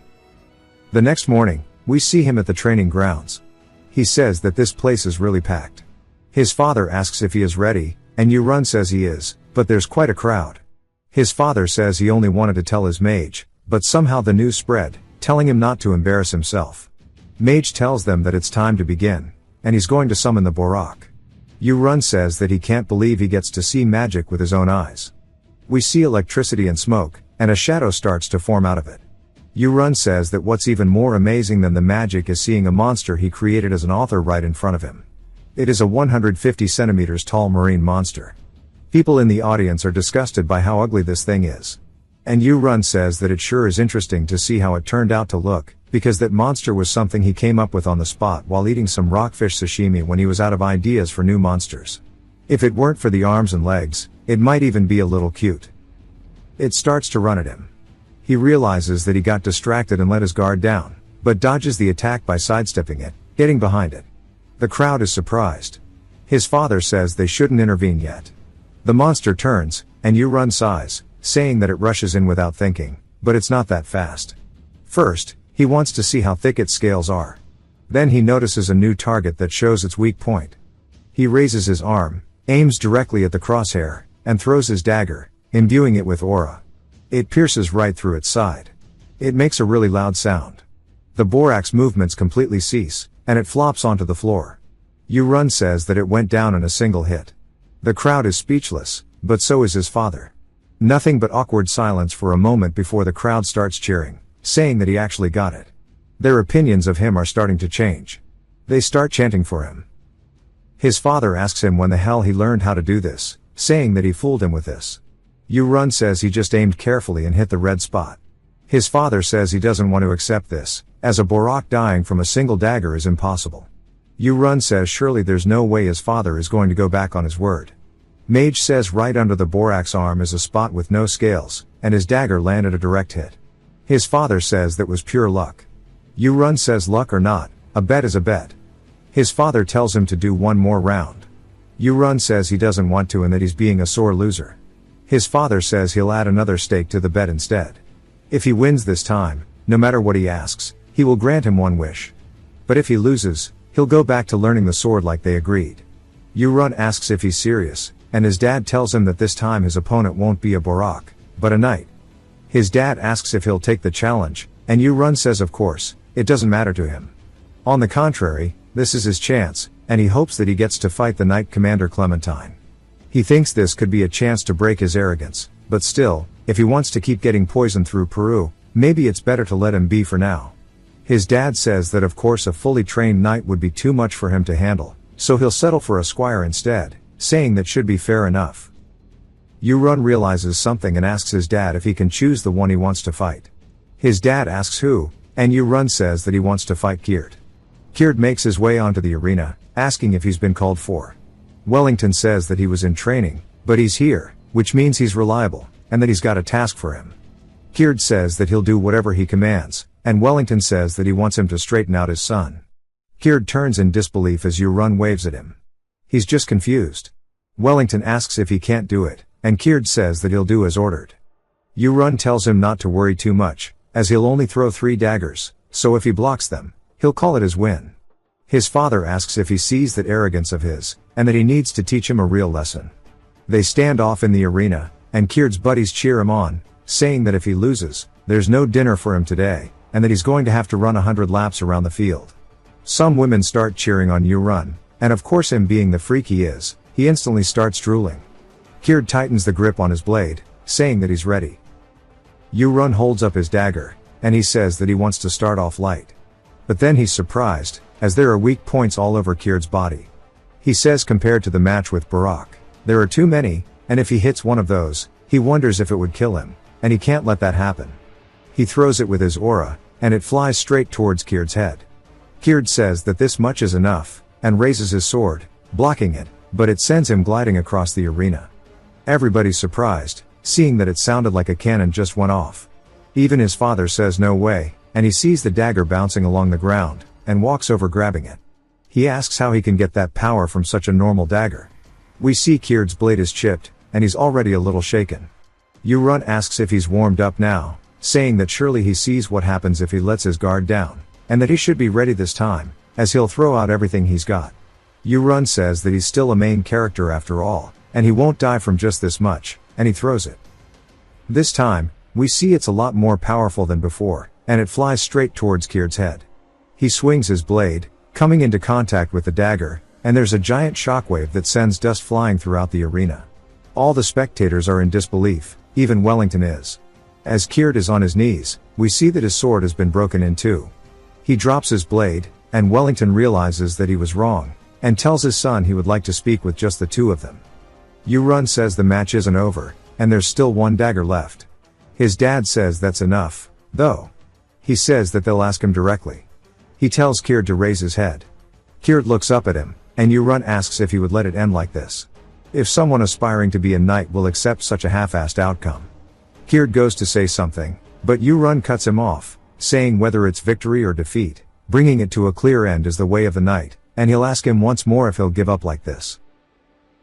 The next morning, we see him at the training grounds. He says that this place is really packed. His father asks if he is ready, and Yu-run says he is, but there's quite a crowd. His father says he only wanted to tell his mage, but somehow the news spread, telling him not to embarrass himself. Mage tells them that it's time to begin, and he's going to summon the Borak. Yu-run says that he can't believe he gets to see magic with his own eyes. We see electricity and smoke, and a shadow starts to form out of it. Yu-run says that what's even more amazing than the magic is seeing a monster he created as an author right in front of him. It is a 150 centimeters tall marine monster. People in the audience are disgusted by how ugly this thing is. And Yu-run says that it sure is interesting to see how it turned out to look, because that monster was something he came up with on the spot while eating some rockfish sashimi when he was out of ideas for new monsters. If it weren't for the arms and legs, it might even be a little cute. It starts to run at him. He realizes that he got distracted and let his guard down, but dodges the attack by sidestepping it, getting behind it. The crowd is surprised. His father says they shouldn't intervene yet. The monster turns, and Yu-run sighs, saying that it rushes in without thinking, but it's not that fast. First, he wants to see how thick its scales are. Then he notices a new target that shows its weak point. He raises his arm, aims directly at the crosshair, and throws his dagger, imbuing it with aura. It pierces right through its side. It makes a really loud sound. The Borak's movements completely cease, and it flops onto the floor. Yu-run says that it went down in a single hit. The crowd is speechless, but so is his father. Nothing but awkward silence for a moment before the crowd starts cheering, saying that he actually got it. Their opinions of him are starting to change. They start chanting for him. His father asks him when the hell he learned how to do this, saying that he fooled him with this. Yu-run says he just aimed carefully and hit the red spot. His father says he doesn't want to accept this, as a Borak dying from a single dagger is impossible. Yu-run says surely there's no way his father is going to go back on his word. Mage says right under the Borak's arm is a spot with no scales, and his dagger landed a direct hit. His father says that was pure luck. Yu-run says luck or not, a bet is a bet. His father tells him to do one more round. Yu-run says he doesn't want to and that he's being a sore loser. His father says he'll add another stake to the bet instead. If he wins this time, no matter what he asks, he will grant him one wish. But if he loses, he'll go back to learning the sword like they agreed. Yu-run asks if he's serious, and his dad tells him that this time his opponent won't be a Borak, but a knight. His dad asks if he'll take the challenge, and Yu-run says of course, it doesn't matter to him. On the contrary, this is his chance, and he hopes that he gets to fight the Knight Commander Clementine. He thinks this could be a chance to break his arrogance, but still, if he wants to keep getting poisoned through Peru, maybe it's better to let him be for now. His dad says that of course a fully trained knight would be too much for him to handle, so he'll settle for a squire instead, saying that should be fair enough. Yu-run realizes something and asks his dad if he can choose the one he wants to fight. His dad asks who, and Yu-run says that he wants to fight Kyrd. Kyrd makes his way onto the arena, asking if he's been called for. Wellington says that he was in training, but he's here, which means he's reliable, and that he's got a task for him. Kyrd says that he'll do whatever he commands, and Wellington says that he wants him to straighten out his son. Kyrd turns in disbelief as Yu-run waves at him. He's just confused. Wellington asks if he can't do it, and Kyrd says that he'll do as ordered. Yu-run tells him not to worry too much, as he'll only throw 3 daggers, so if he blocks them, he'll call it his win. His father asks if he sees that arrogance of his, and that he needs to teach him a real lesson. They stand off in the arena, and Kyrd's buddies cheer him on, saying that if he loses, there's no dinner for him today, and that he's going to have to run 100 laps around the field. Some women start cheering on Yu-run, and of course him being the freak he is, he instantly starts drooling. Kyrd tightens the grip on his blade, saying that he's ready. Yu-run holds up his dagger, and he says that he wants to start off light. But then he's surprised, as there are weak points all over Kyrd's body. He says compared to the match with Borak, there are too many, and if he hits one of those, he wonders if it would kill him, and he can't let that happen. He throws it with his aura, and it flies straight towards Kyrd's head. Kyrd says that this much is enough, and raises his sword, blocking it, but it sends him gliding across the arena. Everybody's surprised, seeing that it sounded like a cannon just went off. Even his father says no way, and he sees the dagger bouncing along the ground, and walks over grabbing it. He asks how he can get that power from such a normal dagger. We see Kyrd's blade is chipped, and he's already a little shaken. Yu-Run asks if he's warmed up now, saying that surely he sees what happens if he lets his guard down, and that he should be ready this time, as he'll throw out everything he's got. Yu-Run says that he's still a main character after all, and he won't die from just this much, and he throws it. This time, we see it's a lot more powerful than before, and it flies straight towards Kierd's head. He swings his blade, coming into contact with the dagger, and there's a giant shockwave that sends dust flying throughout the arena. All the spectators are in disbelief, even Wellington is. As Kierd is on his knees, we see that his sword has been broken in two. He drops his blade, and Wellington realizes that he was wrong, and tells his son he would like to speak with just the two of them. Yu-Run says the match isn't over, and there's still one dagger left. His dad says that's enough, though. He says that they'll ask him directly. He tells Kierd to raise his head. Kierd looks up at him, and Yu-Run asks if he would let it end like this. If someone aspiring to be a knight will accept such a half-assed outcome. Kierd goes to say something, but Yu-Run cuts him off, saying whether it's victory or defeat, bringing it to a clear end is the way of the knight, and he'll ask him once more if he'll give up like this.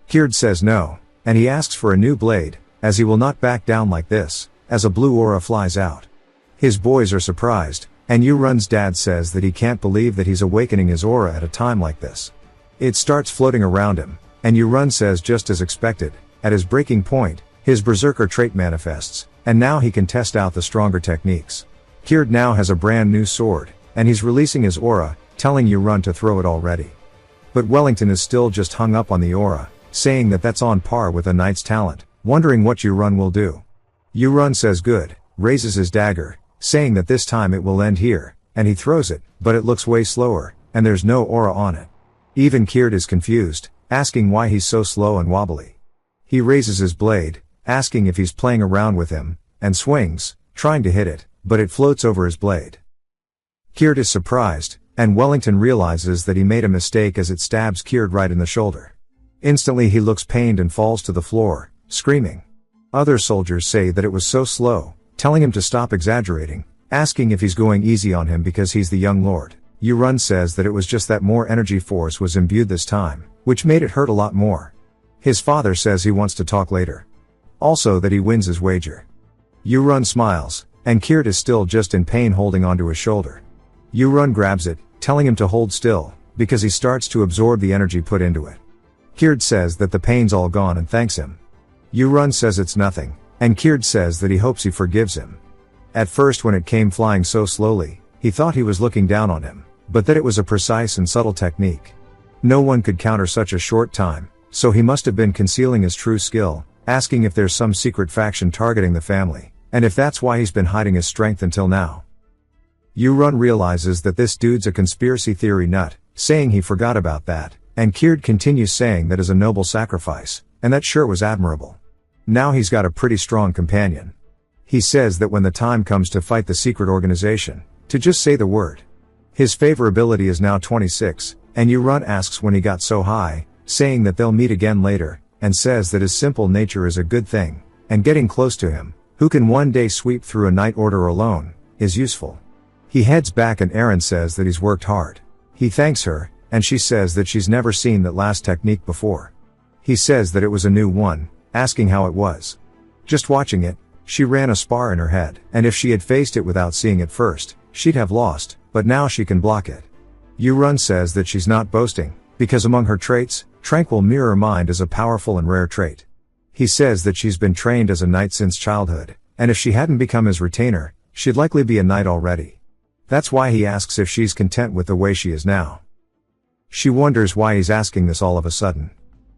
Kierd says no, and he asks for a new blade, as he will not back down like this, as a blue aura flies out. His boys are surprised, and Yu-Run's dad says that he can't believe that he's awakening his aura at a time like this. It starts floating around him, and Yu-Run says just as expected, at his breaking point, his berserker trait manifests, and now he can test out the stronger techniques. Kierd now has a brand new sword, and he's releasing his aura, telling Yu-Run to throw it already. But Wellington is still just hung up on the aura, saying that that's on par with a knight's talent, wondering what Yu-Run will do. Yu-Run says good, raises his dagger, saying that this time it will end here, and he throws it, but it looks way slower, and there's no aura on it. Even Kierd is confused, asking why he's so slow and wobbly. He raises his blade, asking if he's playing around with him, and swings, trying to hit it, but it floats over his blade. Kierd is surprised, and Wellington realizes that he made a mistake as it stabs Kierd right in the shoulder. Instantly he looks pained and falls to the floor, screaming. Other soldiers say that it was so slow, telling him to stop exaggerating, asking if he's going easy on him because he's the young lord. Yu-Run says that it was just that more energy force was imbued this time, which made it hurt a lot more. His father says he wants to talk later. Also that he wins his wager. Yu-Run smiles, and Kierd is still just in pain holding onto his shoulder. Yu-Run grabs it, telling him to hold still, because he starts to absorb the energy put into it. Kierd says that the pain's all gone and thanks him. Yu-Run says it's nothing, and Kierd says that he hopes he forgives him. At first when it came flying so slowly, he thought he was looking down on him, but that it was a precise and subtle technique. No one could counter such a short time, so he must have been concealing his true skill, asking if there's some secret faction targeting the family, and if that's why he's been hiding his strength until now. Yu-Run realizes that this dude's a conspiracy theory nut, saying he forgot about that, and Kierd continues saying that is a noble sacrifice, and that sure was admirable. Now he's got a pretty strong companion. He says that when the time comes to fight the secret organization, to just say the word. His favorability is now 26, and Yu-Run asks when he got so high, saying that they'll meet again later, and says that his simple nature is a good thing, and getting close to him, who can one day sweep through a night order alone, is useful. He heads back and Erin says that he's worked hard. He thanks her, and she says that she's never seen that last technique before. He says that it was a new one, asking how it was. Just watching it, she ran a spar in her head, and if she had faced it without seeing it first, she'd have lost, but now she can block it. Yu-Run says that she's not boasting, because among her traits, tranquil mirror mind is a powerful and rare trait. He says that she's been trained as a knight since childhood, and if she hadn't become his retainer, she'd likely be a knight already. That's why he asks if she's content with the way she is now. She wonders why he's asking this all of a sudden.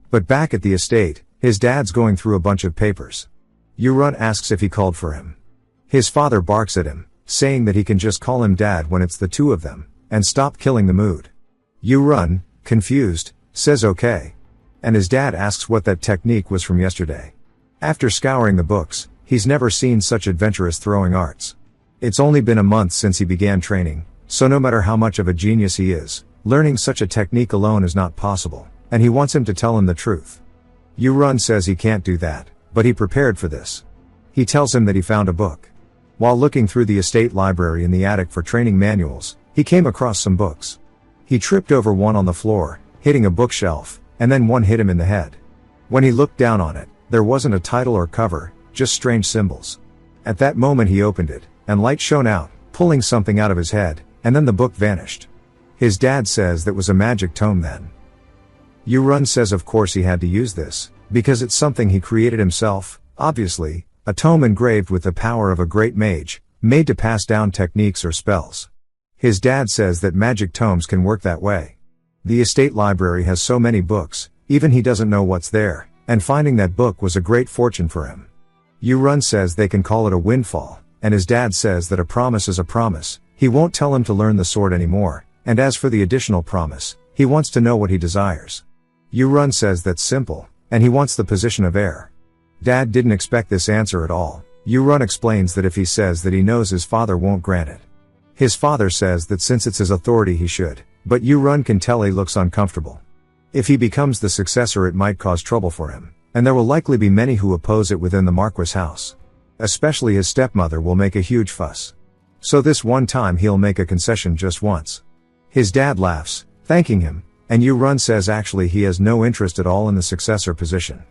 But back at the estate, his dad's going through a bunch of papers. Yu-Run asks if he called for him. His father barks at him, saying that he can just call him dad when it's the two of them, and stop killing the mood. Yu-Run, confused, says okay. And his dad asks what that technique was from yesterday. After scouring the books, he's never seen such adventurous throwing arts. It's only been a month since he began training, so no matter how much of a genius he is, learning such a technique alone is not possible, and he wants him to tell him the truth. Yu-Run says he can't do that, but he prepared for this. He tells him that he found a book. While looking through the estate library in the attic for training manuals, he came across some books. He tripped over one on the floor, hitting a bookshelf, and then one hit him in the head. When he looked down on it, there wasn't a title or cover, just strange symbols. At that moment he opened it, and light shone out, pulling something out of his head, and then the book vanished. His dad says that was a magic tome then. Yu-run says of course he had to use this, because it's something he created himself, obviously, a tome engraved with the power of a great mage, made to pass down techniques or spells. His dad says that magic tomes can work that way. The estate library has so many books, even he doesn't know what's there, and finding that book was a great fortune for him. Yu-run says they can call it a windfall, and his dad says that a promise is a promise, he won't tell him to learn the sword anymore, and as for the additional promise, he wants to know what he desires. Yu-run says that's simple, and he wants the position of heir. Dad didn't expect this answer at all. Yu-run explains that if he says that he knows his father won't grant it. His father says that since it's his authority he should, but Yu-run can tell he looks uncomfortable. If he becomes the successor it might cause trouble for him, and there will likely be many who oppose it within the Marquis house. Especially his stepmother will make a huge fuss. So this one time he'll make a concession just once. His dad laughs, thanking him, and Yu-run says actually he has no interest at all in the successor position.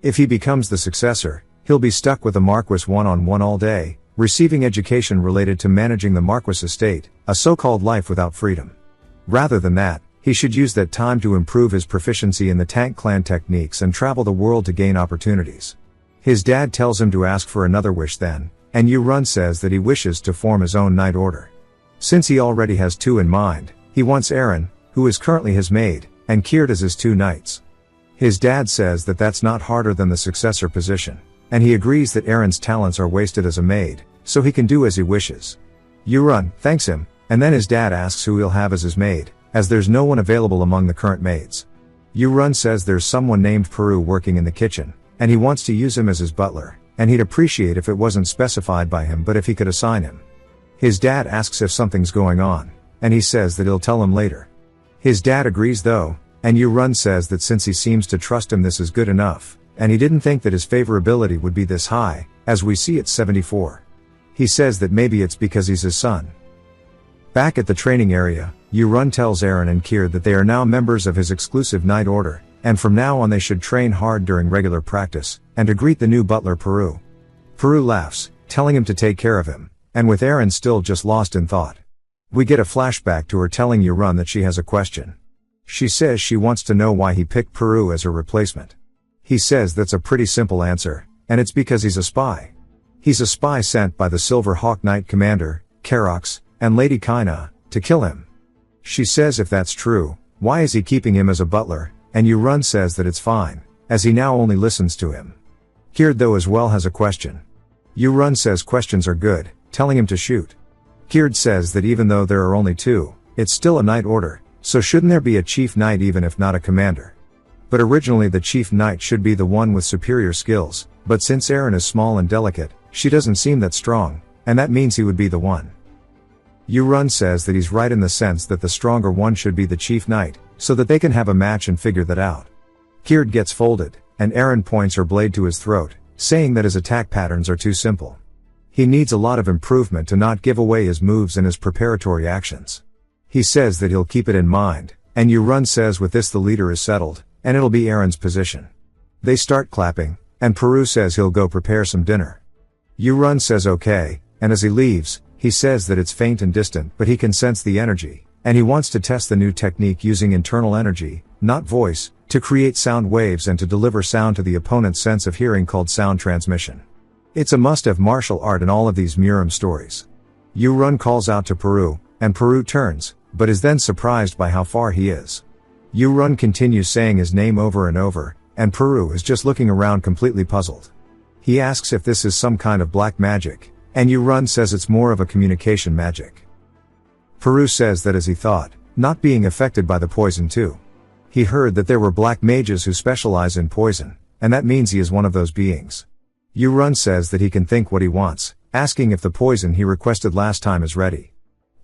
If he becomes the successor, he'll be stuck with the Marquis one-on-one all day, receiving education related to managing the Marquis estate, a so-called life without freedom. Rather than that, he should use that time to improve his proficiency in the Tank Clan techniques and travel the world to gain opportunities. His dad tells him to ask for another wish then, and Yu-run says that he wishes to form his own knight order. Since he already has two in mind, he wants Eren, who is currently his maid, and Kirt as his two knights. His dad says that that's not harder than the successor position, and he agrees that Eren's talents are wasted as a maid, so he can do as he wishes. Yu-run thanks him, and then his dad asks who he'll have as his maid, as there's no one available among the current maids. Yu-run says there's someone named Peru working in the kitchen, and he wants to use him as his butler, and he'd appreciate if it wasn't specified by him but if he could assign him. His dad asks if something's going on, and he says that he'll tell him later. His dad agrees though, and Yu-run says that since he seems to trust him this is good enough, and he didn't think that his favorability would be this high, as we see at 74. He says that maybe it's because he's his son. Back at the training area, Yu-run tells Eren and Kirt that they are now members of his exclusive knight order, and from now on they should train hard during regular practice, and to greet the new butler Peru. Peru laughs, telling him to take care of him, and with Eren still just lost in thought. We get a flashback to her telling Yu-run that she has a question. She says she wants to know why he picked Peru as her replacement. He says that's a pretty simple answer, and it's because he's a spy. He's a spy sent by the Silver Hawk Knight Commander, Karox, and Lady Kaina, to kill him. She says if that's true, why is he keeping him as a butler, and Yu-run says that it's fine, as he now only listens to him. Kirt though as well has a question. Yu-run says questions are good, telling him to shoot. Kirt says that even though there are only two, it's still a knight order, so shouldn't there be a chief knight even if not a commander? But originally the chief knight should be the one with superior skills, but since Eren is small and delicate, she doesn't seem that strong, and that means he would be the one. Yu-run says that he's right in the sense that the stronger one should be the chief knight, so that they can have a match and figure that out. Kirt gets folded, and Eren points her blade to his throat, saying that his attack patterns are too simple. He needs a lot of improvement to not give away his moves and his preparatory actions. He says that he'll keep it in mind, and Yu-run says with this the leader is settled, and it'll be Eren's position. They start clapping, and Peru says he'll go prepare some dinner. Yu-run says okay, and as he leaves, he says that it's faint and distant but he can sense the energy, and he wants to test the new technique using internal energy, not voice, to create sound waves and to deliver sound to the opponent's sense of hearing called sound transmission. It's a must-have martial art in all of these Muram stories. Yu-run calls out to Peru, and Peru turns, but is then surprised by how far he is. Yu-run continues saying his name over and over, and Peru is just looking around completely puzzled. He asks if this is some kind of black magic, and Yu-run says it's more of a communication magic. Peru says that as he thought, not being affected by the poison too. He heard that there were black mages who specialize in poison, and that means he is one of those beings. Yu-run says that he can think what he wants, asking if the poison he requested last time is ready.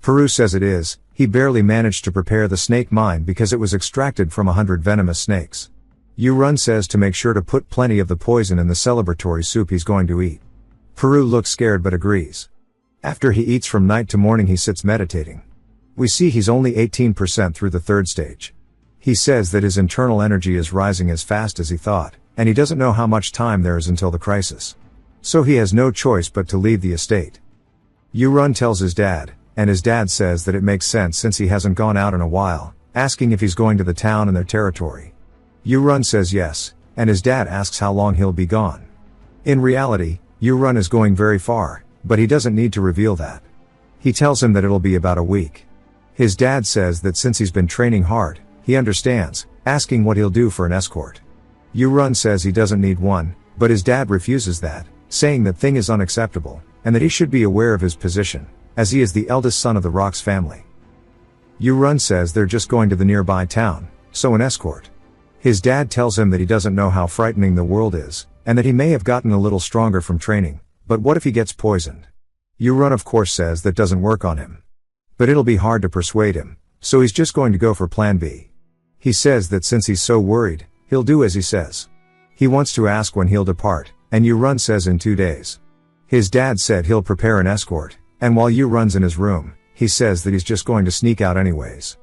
Peru says it is. He barely managed to prepare the snake mine because it was extracted from 100 venomous snakes. Yu-run says to make sure to put plenty of the poison in the celebratory soup he's going to eat. Peru looks scared but agrees. After he eats from night to morning he sits meditating. We see he's only 18% through the third stage. He says that his internal energy is rising as fast as he thought, and he doesn't know how much time there is until the crisis. So he has no choice but to leave the estate. Yu-run tells his dad, and his dad says that it makes sense since he hasn't gone out in a while, asking if he's going to the town in their territory. Yu-run says yes, and his dad asks how long he'll be gone. In reality, Yu-run is going very far, but he doesn't need to reveal that. He tells him that it'll be about a week. His dad says that since he's been training hard, he understands, asking what he'll do for an escort. Yu-run says he doesn't need one, but his dad refuses that, saying that thing is unacceptable, and that he should be aware of his position, as he is the eldest son of the Rock's family. Yu-run says they're just going to the nearby town, so an escort. His dad tells him that he doesn't know how frightening the world is, and that he may have gotten a little stronger from training, but what if he gets poisoned? Yu-run of course says that doesn't work on him. But it'll be hard to persuade him, so he's just going to go for plan B. He says that since he's so worried, he'll do as he says. He wants to ask when he'll depart, and Yu-run says in 2 days. His dad said he'll prepare an escort, and while Yu-run's in his room, he says that he's just going to sneak out anyways.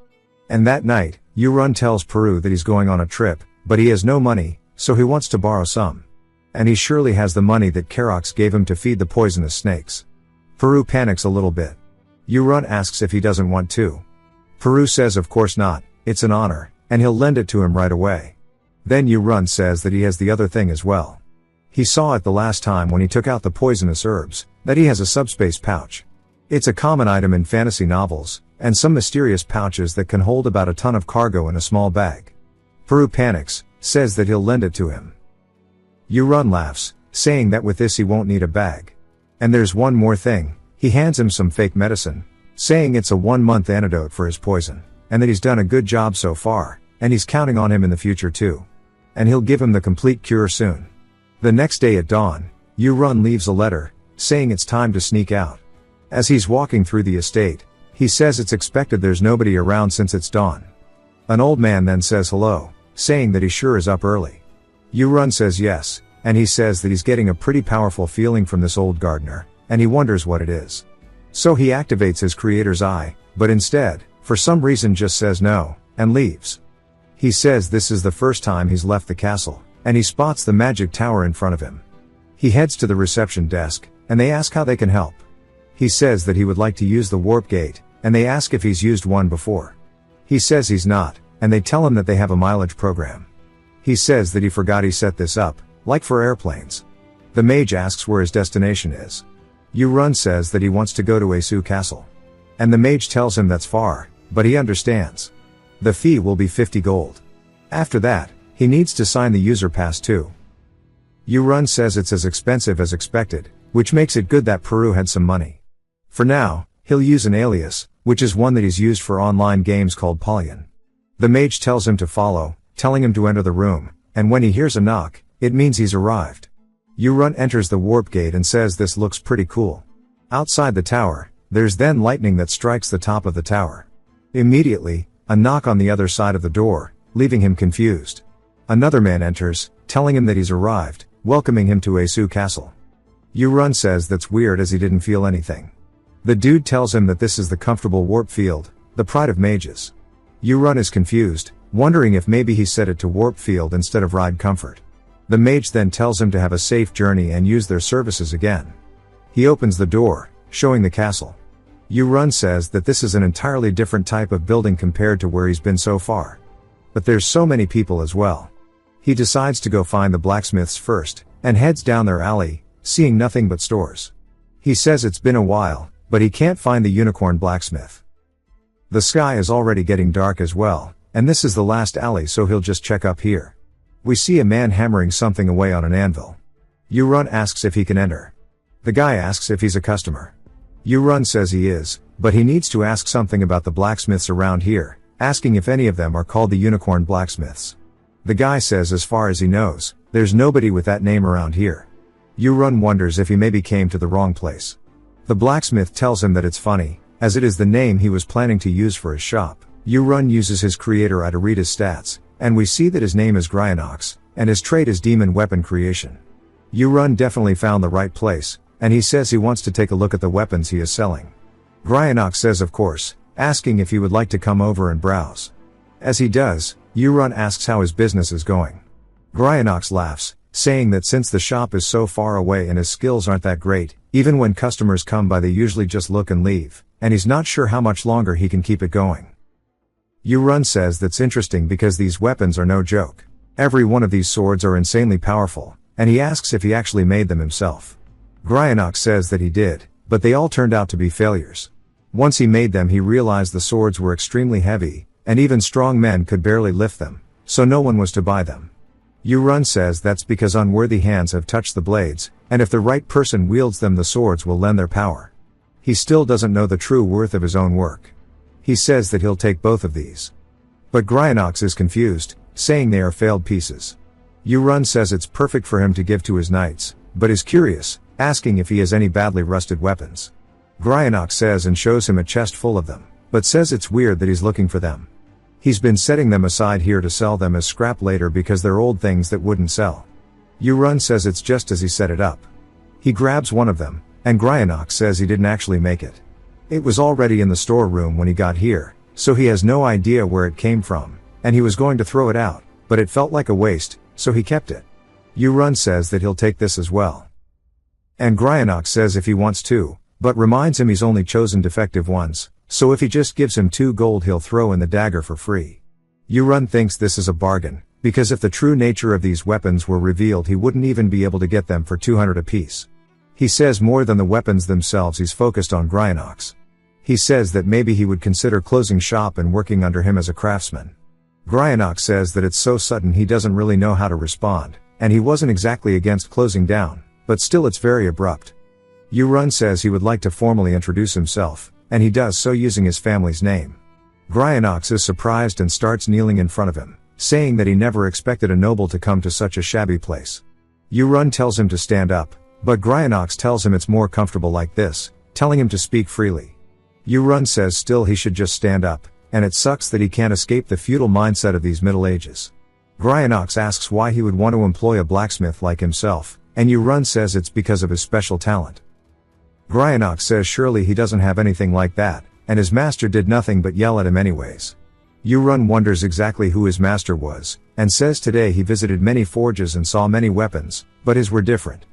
And that night, Yu-run tells Peru that he's going on a trip, but he has no money, so he wants to borrow some. And he surely has the money that Kerox gave him to feed the poisonous snakes. Peru panics a little bit. Yu-run asks if he doesn't want to. Peru says of course not, it's an honor, and he'll lend it to him right away. Then Yu-run says that he has the other thing as well. He saw it the last time when he took out the poisonous herbs, that he has a subspace pouch. It's a common item in fantasy novels, and some mysterious pouches that can hold about a ton of cargo in a small bag. Peru panics, says that he'll lend it to him. Yu-run laughs, saying that with this he won't need a bag. And there's one more thing, he hands him some fake medicine, saying it's a 1-month antidote for his poison, and that he's done a good job so far, and he's counting on him in the future too. And he'll give him the complete cure soon. The next day at dawn, Yu-run leaves a letter, saying it's time to sneak out. As he's walking through the estate, he says it's expected there's nobody around since it's dawn. An old man then says hello, saying that he sure is up early. Yu-run says yes, and he says that he's getting a pretty powerful feeling from this old gardener, and he wonders what it is. So he activates his creator's eye, but instead, for some reason just says no, and leaves. He says this is the first time he's left the castle, and he spots the magic tower in front of him. He heads to the reception desk, and they ask how they can help. He says that he would like to use the warp gate, and they ask if he's used one before. He says he's not, and they tell him that they have a mileage program. He says that he forgot he set this up, like for airplanes. The mage asks where his destination is. Yu-run says that he wants to go to Asu Castle. And the mage tells him that's far, but he understands. The fee will be 50 gold. After that, he needs to sign the user pass too. Yu-run says it's as expensive as expected, which makes it good that Peru had some money. For now, he'll use an alias, which is one that he's used for online games called Polyan. The mage tells him to follow, telling him to enter the room, and when he hears a knock, it means he's arrived. Yu-run enters the warp gate and says this looks pretty cool. Outside the tower, there's then lightning that strikes the top of the tower. Immediately, a knock on the other side of the door, leaving him confused. Another man enters, telling him that he's arrived, welcoming him to Asu Castle. Yu-run says that's weird as he didn't feel anything. The dude tells him that this is the comfortable warp field, the pride of mages. Yu-run is confused, wondering if maybe he set it to warp field instead of ride comfort. The mage then tells him to have a safe journey and use their services again. He opens the door, showing the castle. Yu-run says that this is an entirely different type of building compared to where he's been so far. But there's so many people as well. He decides to go find the blacksmiths first, and heads down their alley, seeing nothing but stores. He says it's been a while, but he can't find the unicorn blacksmith. The sky is already getting dark as well, and this is the last alley so he'll just check up here. We see a man hammering something away on an anvil. Yu-run asks if he can enter. The guy asks if he's a customer. Yu-run says he is, but he needs to ask something about the blacksmiths around here, asking if any of them are called the unicorn blacksmiths. The guy says as far as he knows, there's nobody with that name around here. Yu-run wonders if he maybe came to the wrong place. The blacksmith tells him that it's funny, as it is the name he was planning to use for his shop. Yu-run uses his creator eye to read his stats, and we see that his name is Gryanox, and his trait is demon weapon creation. Yu-run definitely found the right place, and he says he wants to take a look at the weapons he is selling. Gryanox says of course, asking if he would like to come over and browse. As he does, Yu-run asks how his business is going. Gryanox laughs, saying that since the shop is so far away and his skills aren't that great, even when customers come by they usually just look and leave, and he's not sure how much longer he can keep it going. Yu-Run says that's interesting because these weapons are no joke. Every one of these swords are insanely powerful, and he asks if he actually made them himself. Gryonox says that he did, but they all turned out to be failures. Once he made them he realized the swords were extremely heavy, and even strong men could barely lift them, so no one was to buy them. Yu-Run says that's because unworthy hands have touched the blades, and if the right person wields them the swords will lend their power. He still doesn't know the true worth of his own work. He says that he'll take both of these. But Gryonox is confused, saying they are failed pieces. Yu-Run says it's perfect for him to give to his knights, but is curious, asking if he has any badly rusted weapons. Gryonox says and shows him a chest full of them, but says it's weird that he's looking for them. He's been setting them aside here to sell them as scrap later because they're old things that wouldn't sell. Yu-Run says it's just as he set it up. He grabs one of them, and Gryonox says he didn't actually make it. It was already in the storeroom when he got here, so he has no idea where it came from, and he was going to throw it out, but it felt like a waste, so he kept it. Yu-Run says that he'll take this as well. And Gryonox says if he wants to, but reminds him he's only chosen defective ones, so if he just gives him 2 gold he'll throw in the dagger for free. Yu-Run thinks this is a bargain, because if the true nature of these weapons were revealed he wouldn't even be able to get them for 200 apiece. He says more than the weapons themselves he's focused on Gryonox. He says that maybe he would consider closing shop and working under him as a craftsman. Gryonox says that it's so sudden he doesn't really know how to respond, and he wasn't exactly against closing down, but still it's very abrupt. Yu-Run says he would like to formally introduce himself, and he does so using his family's name. Gryonox is surprised and starts kneeling in front of him, saying that he never expected a noble to come to such a shabby place. Yu-Run tells him to stand up, but Gryonox tells him it's more comfortable like this, telling him to speak freely. Yu-Run says still he should just stand up, and it sucks that he can't escape the feudal mindset of these Middle Ages. Gryonox asks why he would want to employ a blacksmith like himself, and Yu-Run says it's because of his special talent. Gryonox says surely he doesn't have anything like that, and his master did nothing but yell at him anyways. Yu-Run wonders exactly who his master was, and says today he visited many forges and saw many weapons, but his were different.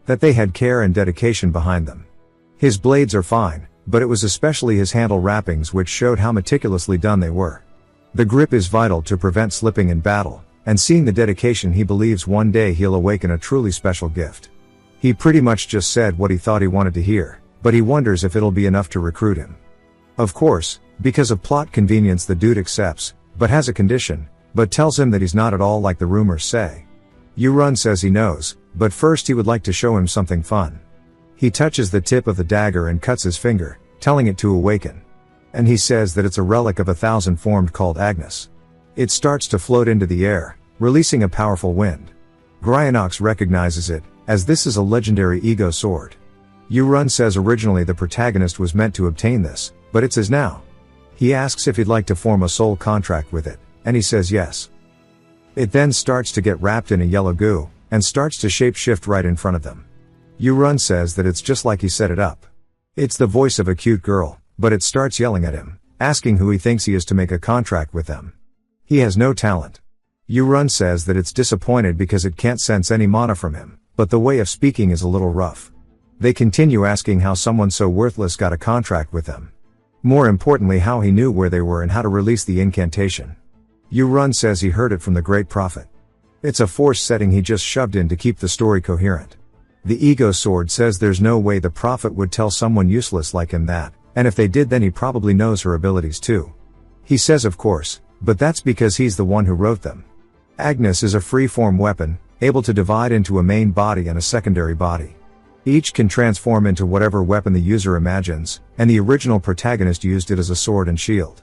That they had care and dedication behind them. His blades are fine, but it was especially his handle wrappings which showed how meticulously done they were. The grip is vital to prevent slipping in battle, and seeing the dedication he believes one day he'll awaken a truly special gift. He pretty much just said what he thought he wanted to hear, but he wonders if it'll be enough to recruit him. Of course, because of plot convenience the dude accepts, but has a condition, but tells him that he's not at all like the rumors say. Yu-Run says he knows, but first he would like to show him something fun. He touches the tip of the dagger and cuts his finger, telling it to awaken. And he says that it's a relic of 1,000 formed called Agnes. It starts to float into the air, releasing a powerful wind. Gryonox recognizes it, as this is a legendary ego sword. Yu-Run says originally the protagonist was meant to obtain this, but it's his now. He asks if he'd like to form a soul contract with it, and he says yes. It then starts to get wrapped in a yellow goo, and starts to shape-shift right in front of them. Yu-Run says that it's just like he set it up. It's the voice of a cute girl, but it starts yelling at him, asking who he thinks he is to make a contract with them. He has no talent. Yu-Run says that it's disappointed because it can't sense any mana from him, but the way of speaking is a little rough. They continue asking how someone so worthless got a contract with them. More importantly how he knew where they were and how to release the incantation. Yu-Run says he heard it from the great prophet. It's a force setting he just shoved in to keep the story coherent. The ego sword says there's no way the prophet would tell someone useless like him that, and if they did then he probably knows her abilities too. He says of course, but that's because he's the one who wrote them. Agnes is a free-form weapon, able to divide into a main body and a secondary body. Each can transform into whatever weapon the user imagines, and the original protagonist used it as a sword and shield.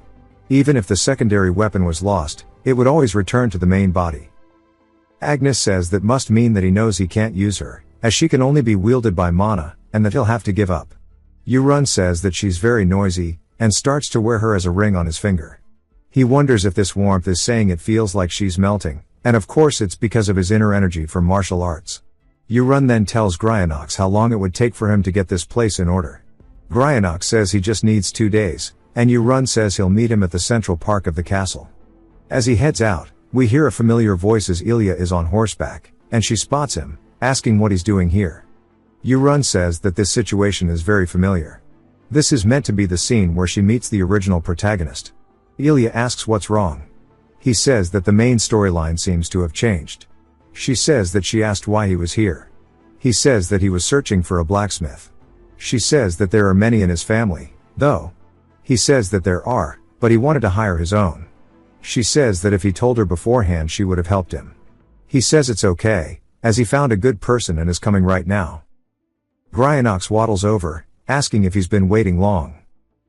Even if the secondary weapon was lost, it would always return to the main body. Agnes says that must mean that he knows he can't use her, as she can only be wielded by mana, and that he'll have to give up. Yu-Run says that she's very noisy, and starts to wear her as a ring on his finger. He wonders if this warmth is saying it feels like she's melting, and of course it's because of his inner energy from martial arts. Yu-Run then tells Gryonox how long it would take for him to get this place in order. Gryonox says he just needs 2 days, and Yu-Run says he'll meet him at the central park of the castle. As he heads out, we hear a familiar voice as Ilya is on horseback, and she spots him, asking what he's doing here. Yu-run says that this situation is very familiar. This is meant to be the scene where she meets the original protagonist. Ilya asks what's wrong. He says that the main storyline seems to have changed. She says that she asked why he was here. He says that he was searching for a blacksmith. She says that there are many in his family, though. He says that there are, but he wanted to hire his own. She says that if he told her beforehand she would have helped him. He says it's okay, as he found a good person and is coming right now. Gryanox waddles over, asking if he's been waiting long.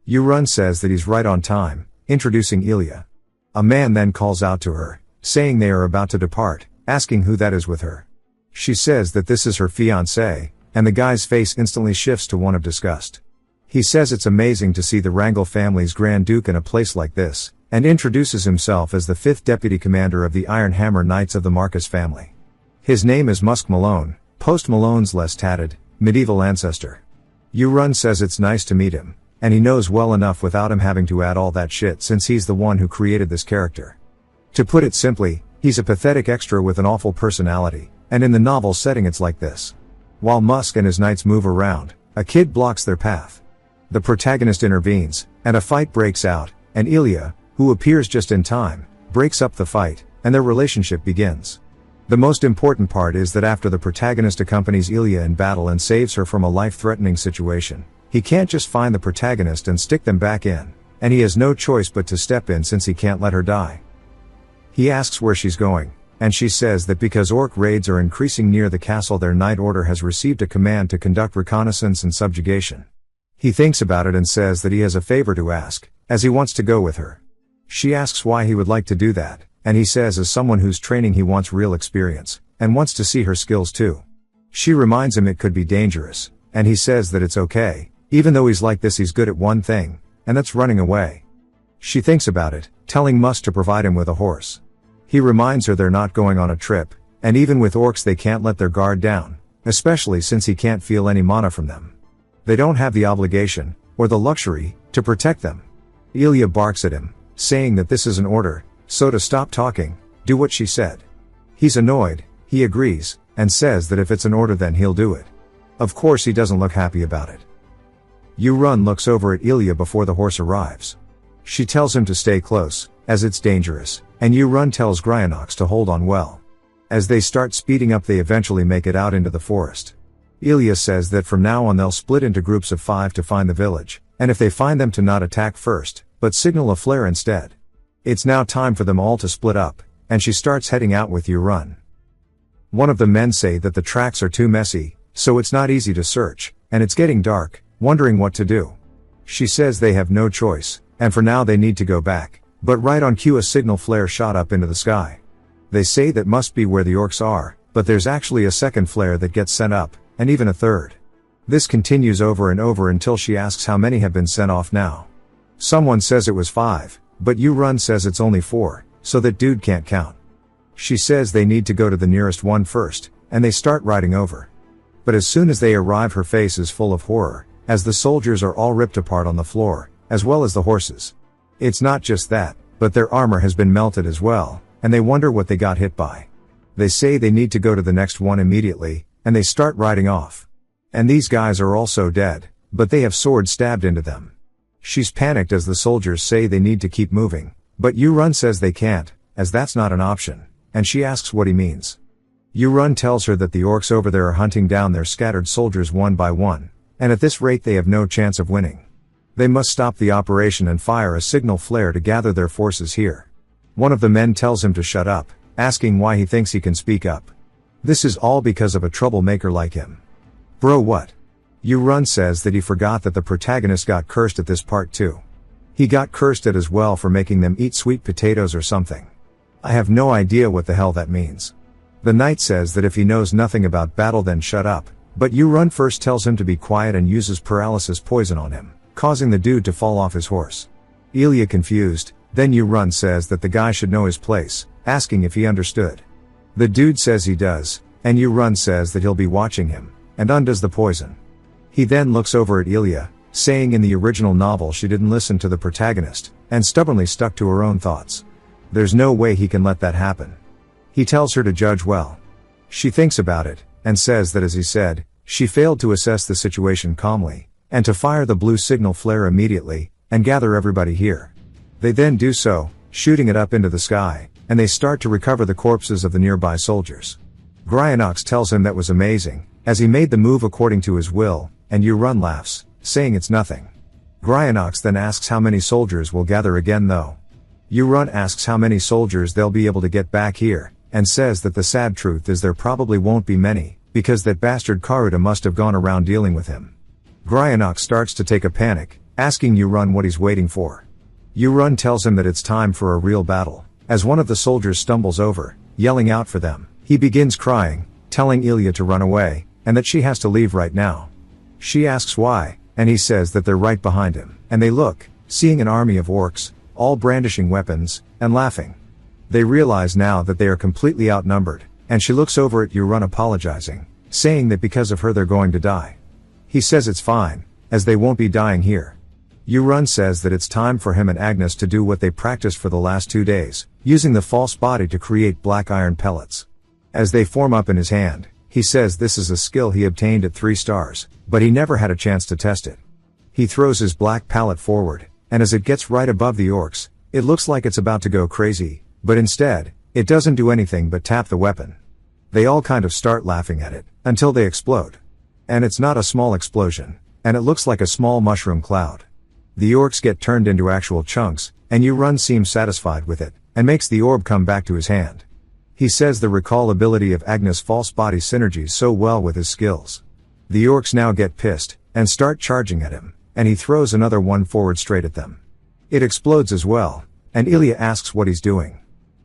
Yu-run says that he's right on time, introducing Ilya. A man then calls out to her, saying they are about to depart, asking who that is with her. She says that this is her fiancé, and the guy's face instantly shifts to one of disgust. He says it's amazing to see the Wrangel family's Grand Duke in a place like this, and introduces himself as the 5th Deputy Commander of the Iron Hammer Knights of the Marcus family. His name is Musk Malone, Post Malone's less tatted, medieval ancestor. Yu-run says it's nice to meet him, and he knows well enough without him having to add all that shit since he's the one who created this character. To put it simply, he's a pathetic extra with an awful personality, and in the novel setting it's like this. While Musk and his knights move around, a kid blocks their path. The protagonist intervenes, and a fight breaks out, and Ilya, who appears just in time, breaks up the fight, and their relationship begins. The most important part is that after the protagonist accompanies Ilya in battle and saves her from a life-threatening situation, he can't just find the protagonist and stick them back in, and he has no choice but to step in since he can't let her die. He asks where she's going, and she says that because orc raids are increasing near the castle, their Knight Order has received a command to conduct reconnaissance and subjugation. He thinks about it and says that he has a favor to ask, as he wants to go with her. She asks why he would like to do that, and he says as someone who's training he wants real experience, and wants to see her skills too. She reminds him it could be dangerous, and he says that it's okay, even though he's like this he's good at one thing, and that's running away. She thinks about it, telling Musk to provide him with a horse. He reminds her they're not going on a trip, and even with orcs they can't let their guard down, especially since he can't feel any mana from them. They don't have the obligation, or the luxury, to protect them. Ilya barks at him, saying that this is an order, so to stop talking, do what she said. He's annoyed, he agrees, and says that if it's an order then he'll do it. Of course he doesn't look happy about it. Yu-run looks over at Ilya before the horse arrives. She tells him to stay close, as it's dangerous, and Yu-run tells Gryanox to hold on well. As they start speeding up they eventually make it out into the forest. Ilya says that from now on they'll split into groups of 5 to find the village, and if they find them to not attack first, but signal a flare instead. It's now time for them all to split up, and she starts heading out with Yu-run. One of the men say that the tracks are too messy, so it's not easy to search, and it's getting dark, wondering what to do. She says they have no choice, and for now they need to go back, but right on cue a signal flare shot up into the sky. They say that must be where the orcs are, but there's actually a second flare that gets sent up, and even a third. This continues over and over until she asks how many have been sent off now. Someone says it was 5, but Yu-run says it's only 4, so that dude can't count. She says they need to go to the nearest one first, and they start riding over. But as soon as they arrive her face is full of horror, as the soldiers are all ripped apart on the floor, as well as the horses. It's not just that, but their armor has been melted as well, and they wonder what they got hit by. They say they need to go to the next one immediately, and they start riding off. And these guys are also dead, but they have swords stabbed into them. She's panicked as the soldiers say they need to keep moving, but Yu-run says they can't, as that's not an option, and she asks what he means. Yu-run tells her that the orcs over there are hunting down their scattered soldiers one by one, and at this rate they have no chance of winning. They must stop the operation and fire a signal flare to gather their forces here. One of the men tells him to shut up, asking why he thinks he can speak up. This is all because of a troublemaker like him. Bro, what? Yu-run says that he forgot that the protagonist got cursed at this part too. He got cursed at as well for making them eat sweet potatoes or something. I have no idea what the hell that means. The knight says that if he knows nothing about battle then shut up, but Yu-run first tells him to be quiet and uses paralysis poison on him, causing the dude to fall off his horse. Ilya confused, then Yu-run says that the guy should know his place, asking if he understood. The dude says he does, and Yu-run says that he'll be watching him, and undoes the poison. He then looks over at Ilya, saying in the original novel she didn't listen to the protagonist, and stubbornly stuck to her own thoughts. There's no way he can let that happen. He tells her to judge well. She thinks about it, and says that as he said, she failed to assess the situation calmly, and to fire the blue signal flare immediately, and gather everybody here. They then do so, shooting it up into the sky, and they start to recover the corpses of the nearby soldiers. Gryanox tells him that was amazing, as he made the move according to his will, and Yurun laughs, saying it's nothing. Gryanox then asks how many soldiers will gather again though. Yurun asks how many soldiers they'll be able to get back here, and says that the sad truth is there probably won't be many, because that bastard Karuta must have gone around dealing with him. Gryanox starts to take a panic, asking Yurun what he's waiting for. Yurun tells him that it's time for a real battle, as one of the soldiers stumbles over, yelling out for them. He begins crying, telling Ilya to run away, and that she has to leave right now. She asks why, and he says that they're right behind him, and they look, seeing an army of orcs, all brandishing weapons, and laughing. They realize now that they are completely outnumbered, and she looks over at Yurun apologizing, saying that because of her they're going to die. He says it's fine, as they won't be dying here. Yurun says that it's time for him and Agnes to do what they practiced for the last 2 days, using the false body to create black iron pellets. As they form up in his hand, he says this is a skill he obtained at 3 stars, but he never had a chance to test it. He throws his black pallet forward, and as it gets right above the orcs, it looks like it's about to go crazy, but instead, it doesn't do anything but tap the weapon. They all kind of start laughing at it, until they explode. And it's not a small explosion, and it looks like a small mushroom cloud. The orcs get turned into actual chunks, and Yurun seems satisfied with it, and makes the orb come back to his hand. He says the recall ability of Agnes' false body synergies so well with his skills. The orcs now get pissed, and start charging at him, and he throws another one forward straight at them. It explodes as well, and Ilya asks what he's doing.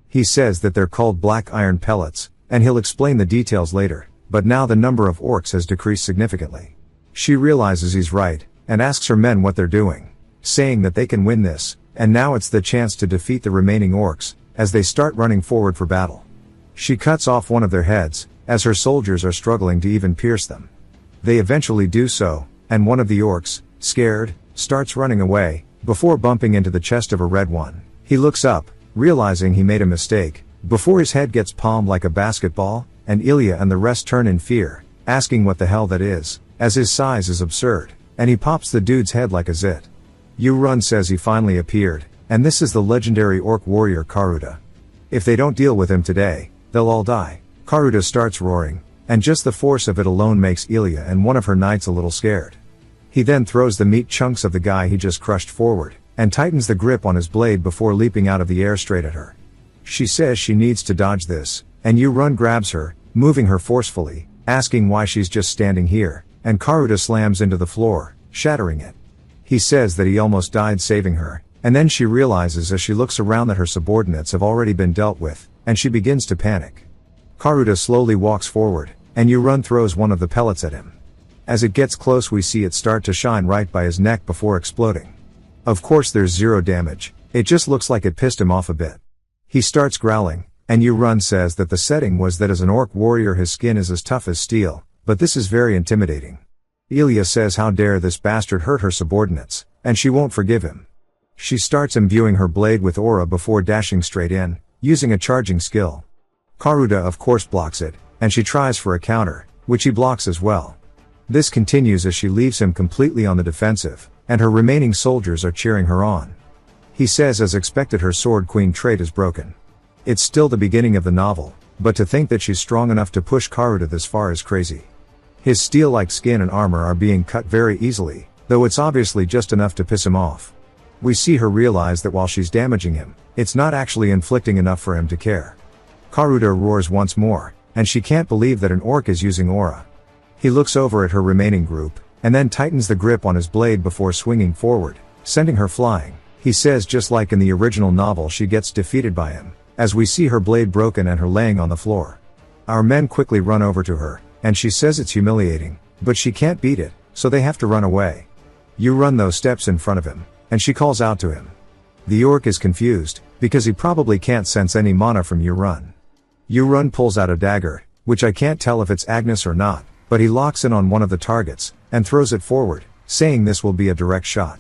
He says that they're called black iron pellets, and he'll explain the details later, but now the number of orcs has decreased significantly. She realizes he's right, and asks her men what they're doing, saying that they can win this, and now it's the chance to defeat the remaining orcs, as they start running forward for battle. She cuts off one of their heads, as her soldiers are struggling to even pierce them. They eventually do so, and one of the orcs, scared, starts running away, before bumping into the chest of a red one. He looks up, realizing he made a mistake, before his head gets palmed like a basketball, and Ilya and the rest turn in fear, asking what the hell that is, as his size is absurd, and he pops the dude's head like a zit. Yurun says he finally appeared, and this is the legendary orc warrior Karuta. If they don't deal with him today, they'll all die. Karuta starts roaring, and just the force of it alone makes Ilya and one of her knights a little scared. He then throws the meat chunks of the guy he just crushed forward, and tightens the grip on his blade before leaping out of the air straight at her. She says she needs to dodge this, and Yurun grabs her, moving her forcefully, asking why she's just standing here, and Karuta slams into the floor, shattering it. He says that he almost died saving her, and then she realizes as she looks around that her subordinates have already been dealt with, and she begins to panic. Karuta slowly walks forward, and Yurun throws one of the pellets at him. As it gets close we see it start to shine right by his neck before exploding. Of course there's zero damage, it just looks like it pissed him off a bit. He starts growling, and Yurun says that the setting was that as an orc warrior his skin is as tough as steel, but this is very intimidating. Ilya says how dare this bastard hurt her subordinates, and she won't forgive him. She starts imbuing her blade with aura before dashing straight in, using a charging skill. Karuta of course blocks it, and she tries for a counter, which he blocks as well. This continues as she leaves him completely on the defensive, and her remaining soldiers are cheering her on. He says as expected her sword queen trait is broken. It's still the beginning of the novel, but to think that she's strong enough to push Karuta this far is crazy. His steel-like skin and armor are being cut very easily, though it's obviously just enough to piss him off. We see her realize that while she's damaging him, it's not actually inflicting enough for him to care. Karuta roars once more, and she can't believe that an orc is using aura. He looks over at her remaining group, and then tightens the grip on his blade before swinging forward, sending her flying. He says just like in the original novel she gets defeated by him, as we see her blade broken and her laying on the floor. Our men quickly run over to her, and she says it's humiliating, but she can't beat it, so they have to run away. Yurun though steps in front of him, and she calls out to him. The orc is confused, because he probably can't sense any mana from Yurun. Yurun pulls out a dagger, which I can't tell if it's Agnes or not, but he locks in on one of the targets, and throws it forward, saying this will be a direct shot.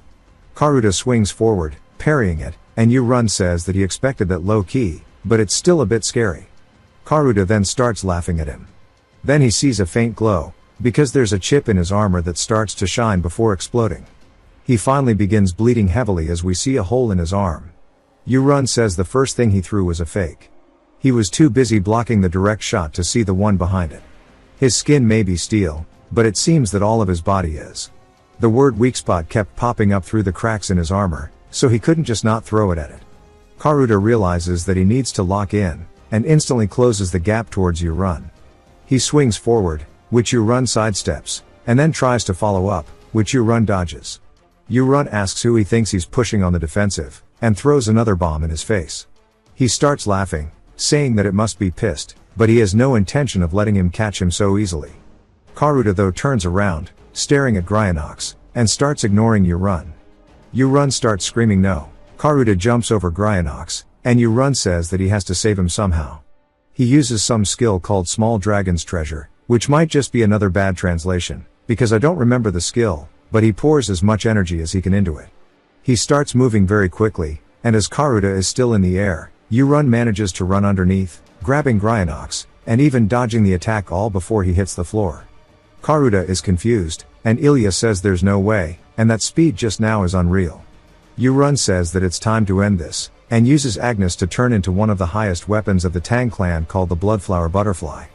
Karuta swings forward, parrying it, and Yurun says that he expected that low-key, but it's still a bit scary. Karuta then starts laughing at him, Then he sees a faint glow, because there's a chip in his armor that starts to shine before exploding. He finally begins bleeding heavily as we see a hole in his arm. Yu-Run says the first thing he threw was a fake. He was too busy blocking the direct shot to see the one behind it. His skin may be steel, but it seems that all of his body is. The word weak spot kept popping up through the cracks in his armor, so he couldn't just not throw it at it. Karuta realizes that he needs to lock in, and instantly closes the gap towards Yu-Run. He swings forward, which Yu-Run sidesteps, and then tries to follow up, which Yu-Run dodges. Yu-Run asks who he thinks he's pushing on the defensive, and throws another bomb in his face. He starts laughing, saying that it must be pissed, but he has no intention of letting him catch him so easily. Karuta though turns around, staring at Gryanox, and starts ignoring Yu-Run. Yu-Run starts screaming no. Karuta jumps over Gryanox, and Yu-Run says that he has to save him somehow. He uses some skill called Small Dragon's Treasure, which might just be another bad translation, because I don't remember the skill, but he pours as much energy as he can into it. He starts moving very quickly, and as Karuta is still in the air, Yu-Run manages to run underneath, grabbing Gryanox, and even dodging the attack all before he hits the floor. Karuta is confused, and Ilya says there's no way, and that speed just now is unreal. Yu-Run says that it's time to end this, and uses Agnes to turn into one of the highest weapons of the Tang clan called the Bloodflower Butterfly.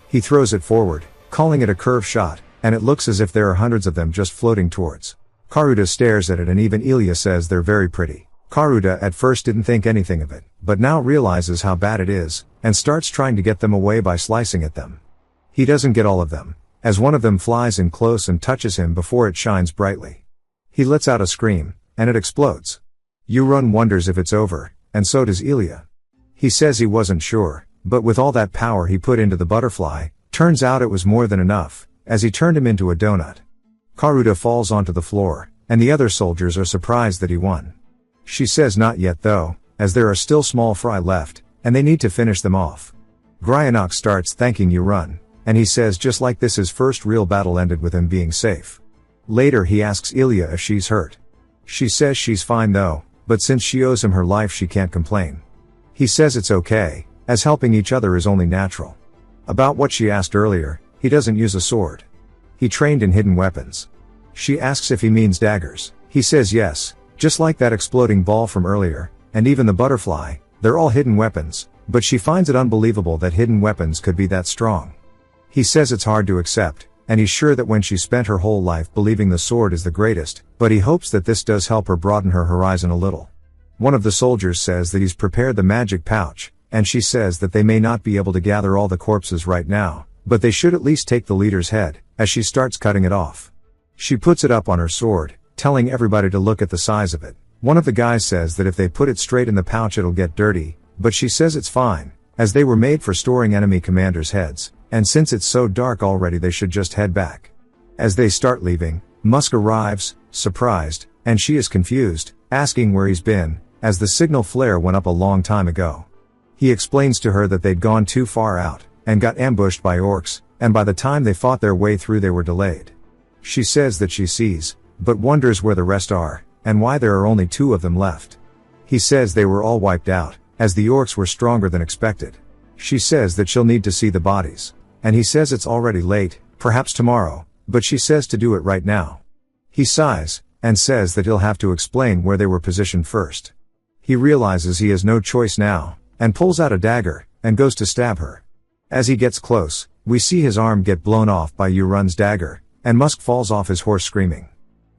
He throws it forward, calling it a curve shot, and it looks as if there are hundreds of them just floating towards. Karuta stares at it and even Ilya says they're very pretty. Karuta at first didn't think anything of it, but now realizes how bad it is, and starts trying to get them away by slicing at them. He doesn't get all of them, as one of them flies in close and touches him before it shines brightly. He lets out a scream, and it explodes. Yu-Run wonders if it's over, and so does Ilya. He says he wasn't sure, but with all that power he put into the butterfly, turns out it was more than enough, as he turned him into a donut. Karuta falls onto the floor, and the other soldiers are surprised that he won. She says not yet though, as there are still small fry left, and they need to finish them off. Gryanox starts thanking Yu-Run, and he says just like this his first real battle ended with him being safe. Later he asks Ilya if she's hurt. She says she's fine though, but since she owes him her life she can't complain. He says it's okay, as helping each other is only natural. About what she asked earlier, he doesn't use a sword. He trained in hidden weapons. She asks if he means daggers. He says yes, just like that exploding ball from earlier, and even the butterfly, they're all hidden weapons, but she finds it unbelievable that hidden weapons could be that strong. He says it's hard to accept, and he's sure that when she spent her whole life believing the sword is the greatest, but he hopes that this does help her broaden her horizon a little. One of the soldiers says that he's prepared the magic pouch, and she says that they may not be able to gather all the corpses right now, but they should at least take the leader's head, as she starts cutting it off. She puts it up on her sword, telling everybody to look at the size of it. One of the guys says that if they put it straight in the pouch it'll get dirty, but she says it's fine, as they were made for storing enemy commanders' heads, and since it's so dark already they should just head back. As they start leaving, Musk arrives, surprised, and she is confused, asking where he's been, as the signal flare went up a long time ago. He explains to her that they'd gone too far out, and got ambushed by orcs, and by the time they fought their way through they were delayed. She says that she sees, but wonders where the rest are, and why there are only 2 of them left. He says they were all wiped out, as the orcs were stronger than expected. She says that she'll need to see the bodies, and he says it's already late, perhaps tomorrow, but she says to do it right now. He sighs, and says that he'll have to explain where they were positioned first. He realizes he has no choice now, and pulls out a dagger, and goes to stab her. As he gets close, we see his arm get blown off by Yu-Run's dagger, and Musk falls off his horse screaming.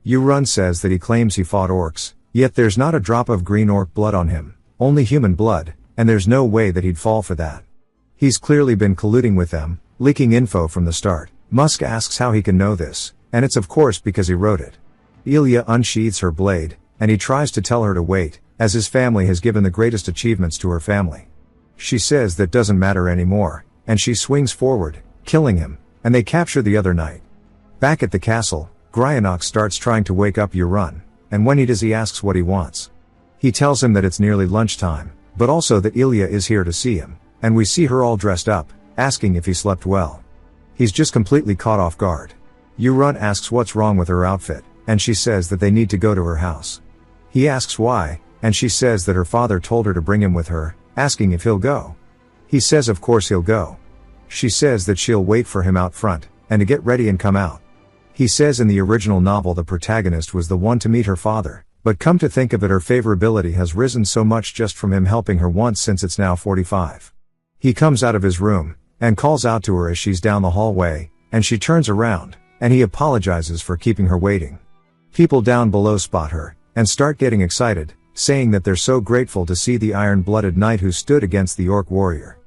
Yu-Run says that he claims he fought orcs, yet there's not a drop of green orc blood on him, only human blood, and there's no way that he'd fall for that. He's clearly been colluding with them, leaking info from the start. Musk asks how he can know this, and it's of course because he wrote it. Ilya unsheathes her blade, and he tries to tell her to wait, as his family has given the greatest achievements to her family. She says that doesn't matter anymore, and she swings forward, killing him, and they capture the other knight. Back at the castle, Gryanox starts trying to wake up Yu-Run, and when he does he asks what he wants. He tells him that it's nearly lunchtime, but also that Ilya is here to see him, and we see her all dressed up, asking if he slept well. He's just completely caught off guard. Yu-Run asks what's wrong with her outfit, and she says that they need to go to her house. He asks why, and she says that her father told her to bring him with her, asking if he'll go. He says of course he'll go. She says that she'll wait for him out front, and to get ready and come out. He says in the original novel the protagonist was the one to meet her father, but come to think of it her favorability has risen so much just from him helping her once since it's now 45. He comes out of his room, and calls out to her as she's down the hallway, and she turns around, and he apologizes for keeping her waiting. People down below spot her, and start getting excited, saying that they're so grateful to see the iron-blooded knight who stood against the orc warrior.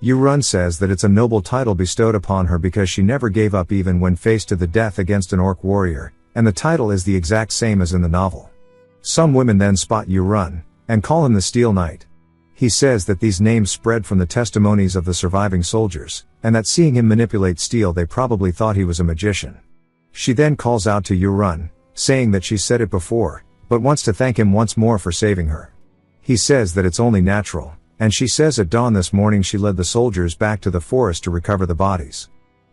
Yu-run says that it's a noble title bestowed upon her because she never gave up even when faced to the death against an orc warrior, and the title is the exact same as in the novel. Some women then spot Yu-run, and call him the Steel Knight. He says that these names spread from the testimonies of the surviving soldiers, and that seeing him manipulate steel they probably thought he was a magician. She then calls out to Yu-run, saying that she said it before, but wants to thank him once more for saving her. He says that it's only natural, and she says at dawn this morning she led the soldiers back to the forest to recover the bodies.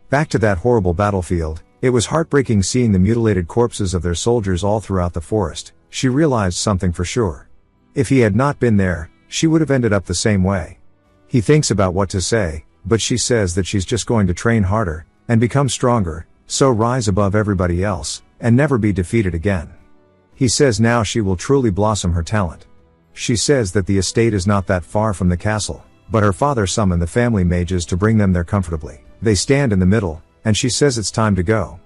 Back to that horrible battlefield, it was heartbreaking seeing the mutilated corpses of their soldiers all throughout the forest. She realized something for sure. If he had not been there, she would have ended up the same way. He thinks about what to say, but she says that she's just going to train harder, and become stronger, so rise above everybody else, and never be defeated again. He says now she will truly blossom her talent. She says that the estate is not that far from the castle, but her father summoned the family mages to bring them there comfortably. They stand in the middle, and she says it's time to go.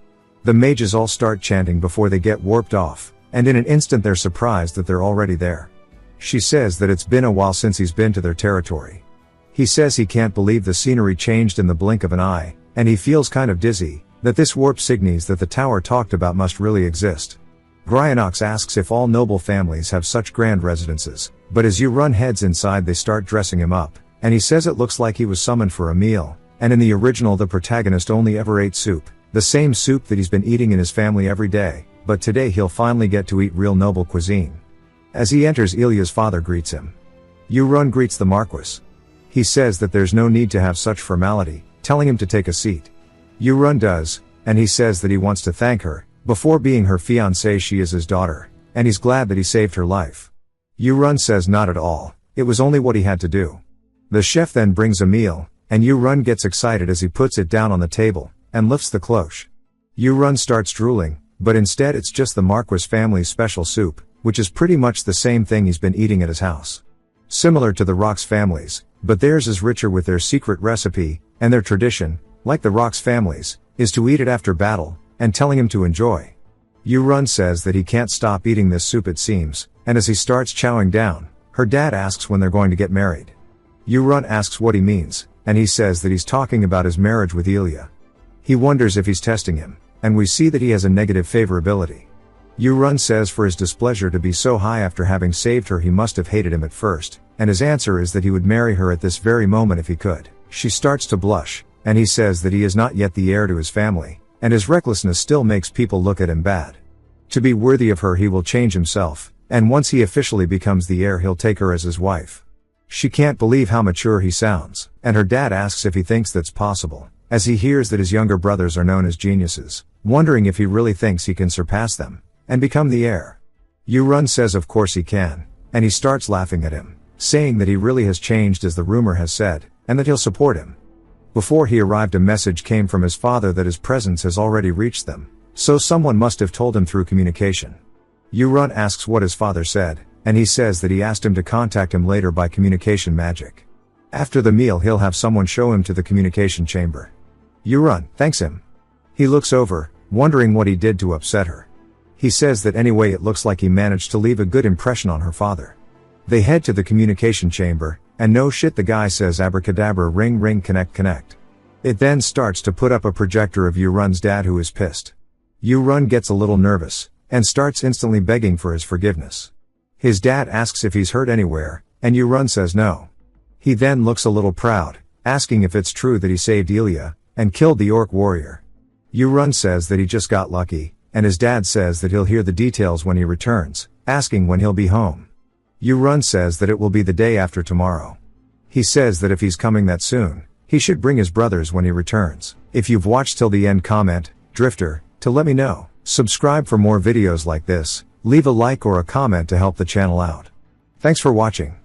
The mages all start chanting before they get warped off, and in an instant they're surprised that they're already there. She says that it's been a while since he's been to their territory. He says he can't believe the scenery changed in the blink of an eye, and he feels kind of dizzy, that this warp signifies that the tower talked about must really exist. Gryanox asks if all noble families have such grand residences, but as Yu-run heads inside they start dressing him up, and he says it looks like he was summoned for a meal, and in the original the protagonist only ever ate soup, the same soup that he's been eating in his family every day, but today he'll finally get to eat real noble cuisine. As he enters, Ilya's father greets him. Yu-run greets the Marquis. He says that there's no need to have such formality, telling him to take a seat. Yu-run does, and he says that he wants to thank her. Before being her fiancée she is his daughter, and he's glad that he saved her life. Yu-run says not at all, it was only what he had to do. The chef then brings a meal, and Yu-run gets excited as he puts it down on the table, and lifts the cloche. Yu-run starts drooling, but instead it's just the Marquis family's special soup, which is pretty much the same thing he's been eating at his house. Similar to the Rox family's, but theirs is richer with their secret recipe, and their tradition, like the Rox family's, is to eat it after battle, and telling him to enjoy. Yu-run says that he can't stop eating this soup it seems, and as he starts chowing down, her dad asks when they're going to get married. Yu-run asks what he means, and he says that he's talking about his marriage with Ilya. He wonders if he's testing him, and we see that he has a negative favorability. Yu-run says for his displeasure to be so high after having saved her he must have hated him at first, and his answer is that he would marry her at this very moment if he could. She starts to blush, and he says that he is not yet the heir to his family, and his recklessness still makes people look at him bad. To be worthy of her he will change himself, and once he officially becomes the heir he'll take her as his wife. She can't believe how mature he sounds, and her dad asks if he thinks that's possible, as he hears that his younger brothers are known as geniuses, wondering if he really thinks he can surpass them, and become the heir. Yu-run says of course he can, and he starts laughing at him, saying that he really has changed as the rumor has said, and that he'll support him. Before he arrived a message came from his father that his presence has already reached them, so someone must have told him through communication. Yu-run asks what his father said, and he says that he asked him to contact him later by communication magic. After the meal he'll have someone show him to the communication chamber. Yu-run thanks him. He looks over, wondering what he did to upset her. He says that anyway it looks like he managed to leave a good impression on her father. They head to the communication chamber, and no shit the guy says abracadabra ring ring connect connect. It then starts to put up a projector of Yu-run's dad who is pissed. Yu-run gets a little nervous, and starts instantly begging for his forgiveness. His dad asks if he's hurt anywhere, and Yu-run says no. He then looks a little proud, asking if it's true that he saved Ilya, and killed the orc warrior. Yu-run says that he just got lucky, and his dad says that he'll hear the details when he returns, asking when he'll be home. Yu-run says that it will be the day after tomorrow. He says that if he's coming that soon, he should bring his brothers when he returns. If you've watched till the end, comment, Drifter, to let me know. Subscribe for more videos like this, leave a like or a comment to help the channel out. Thanks for watching.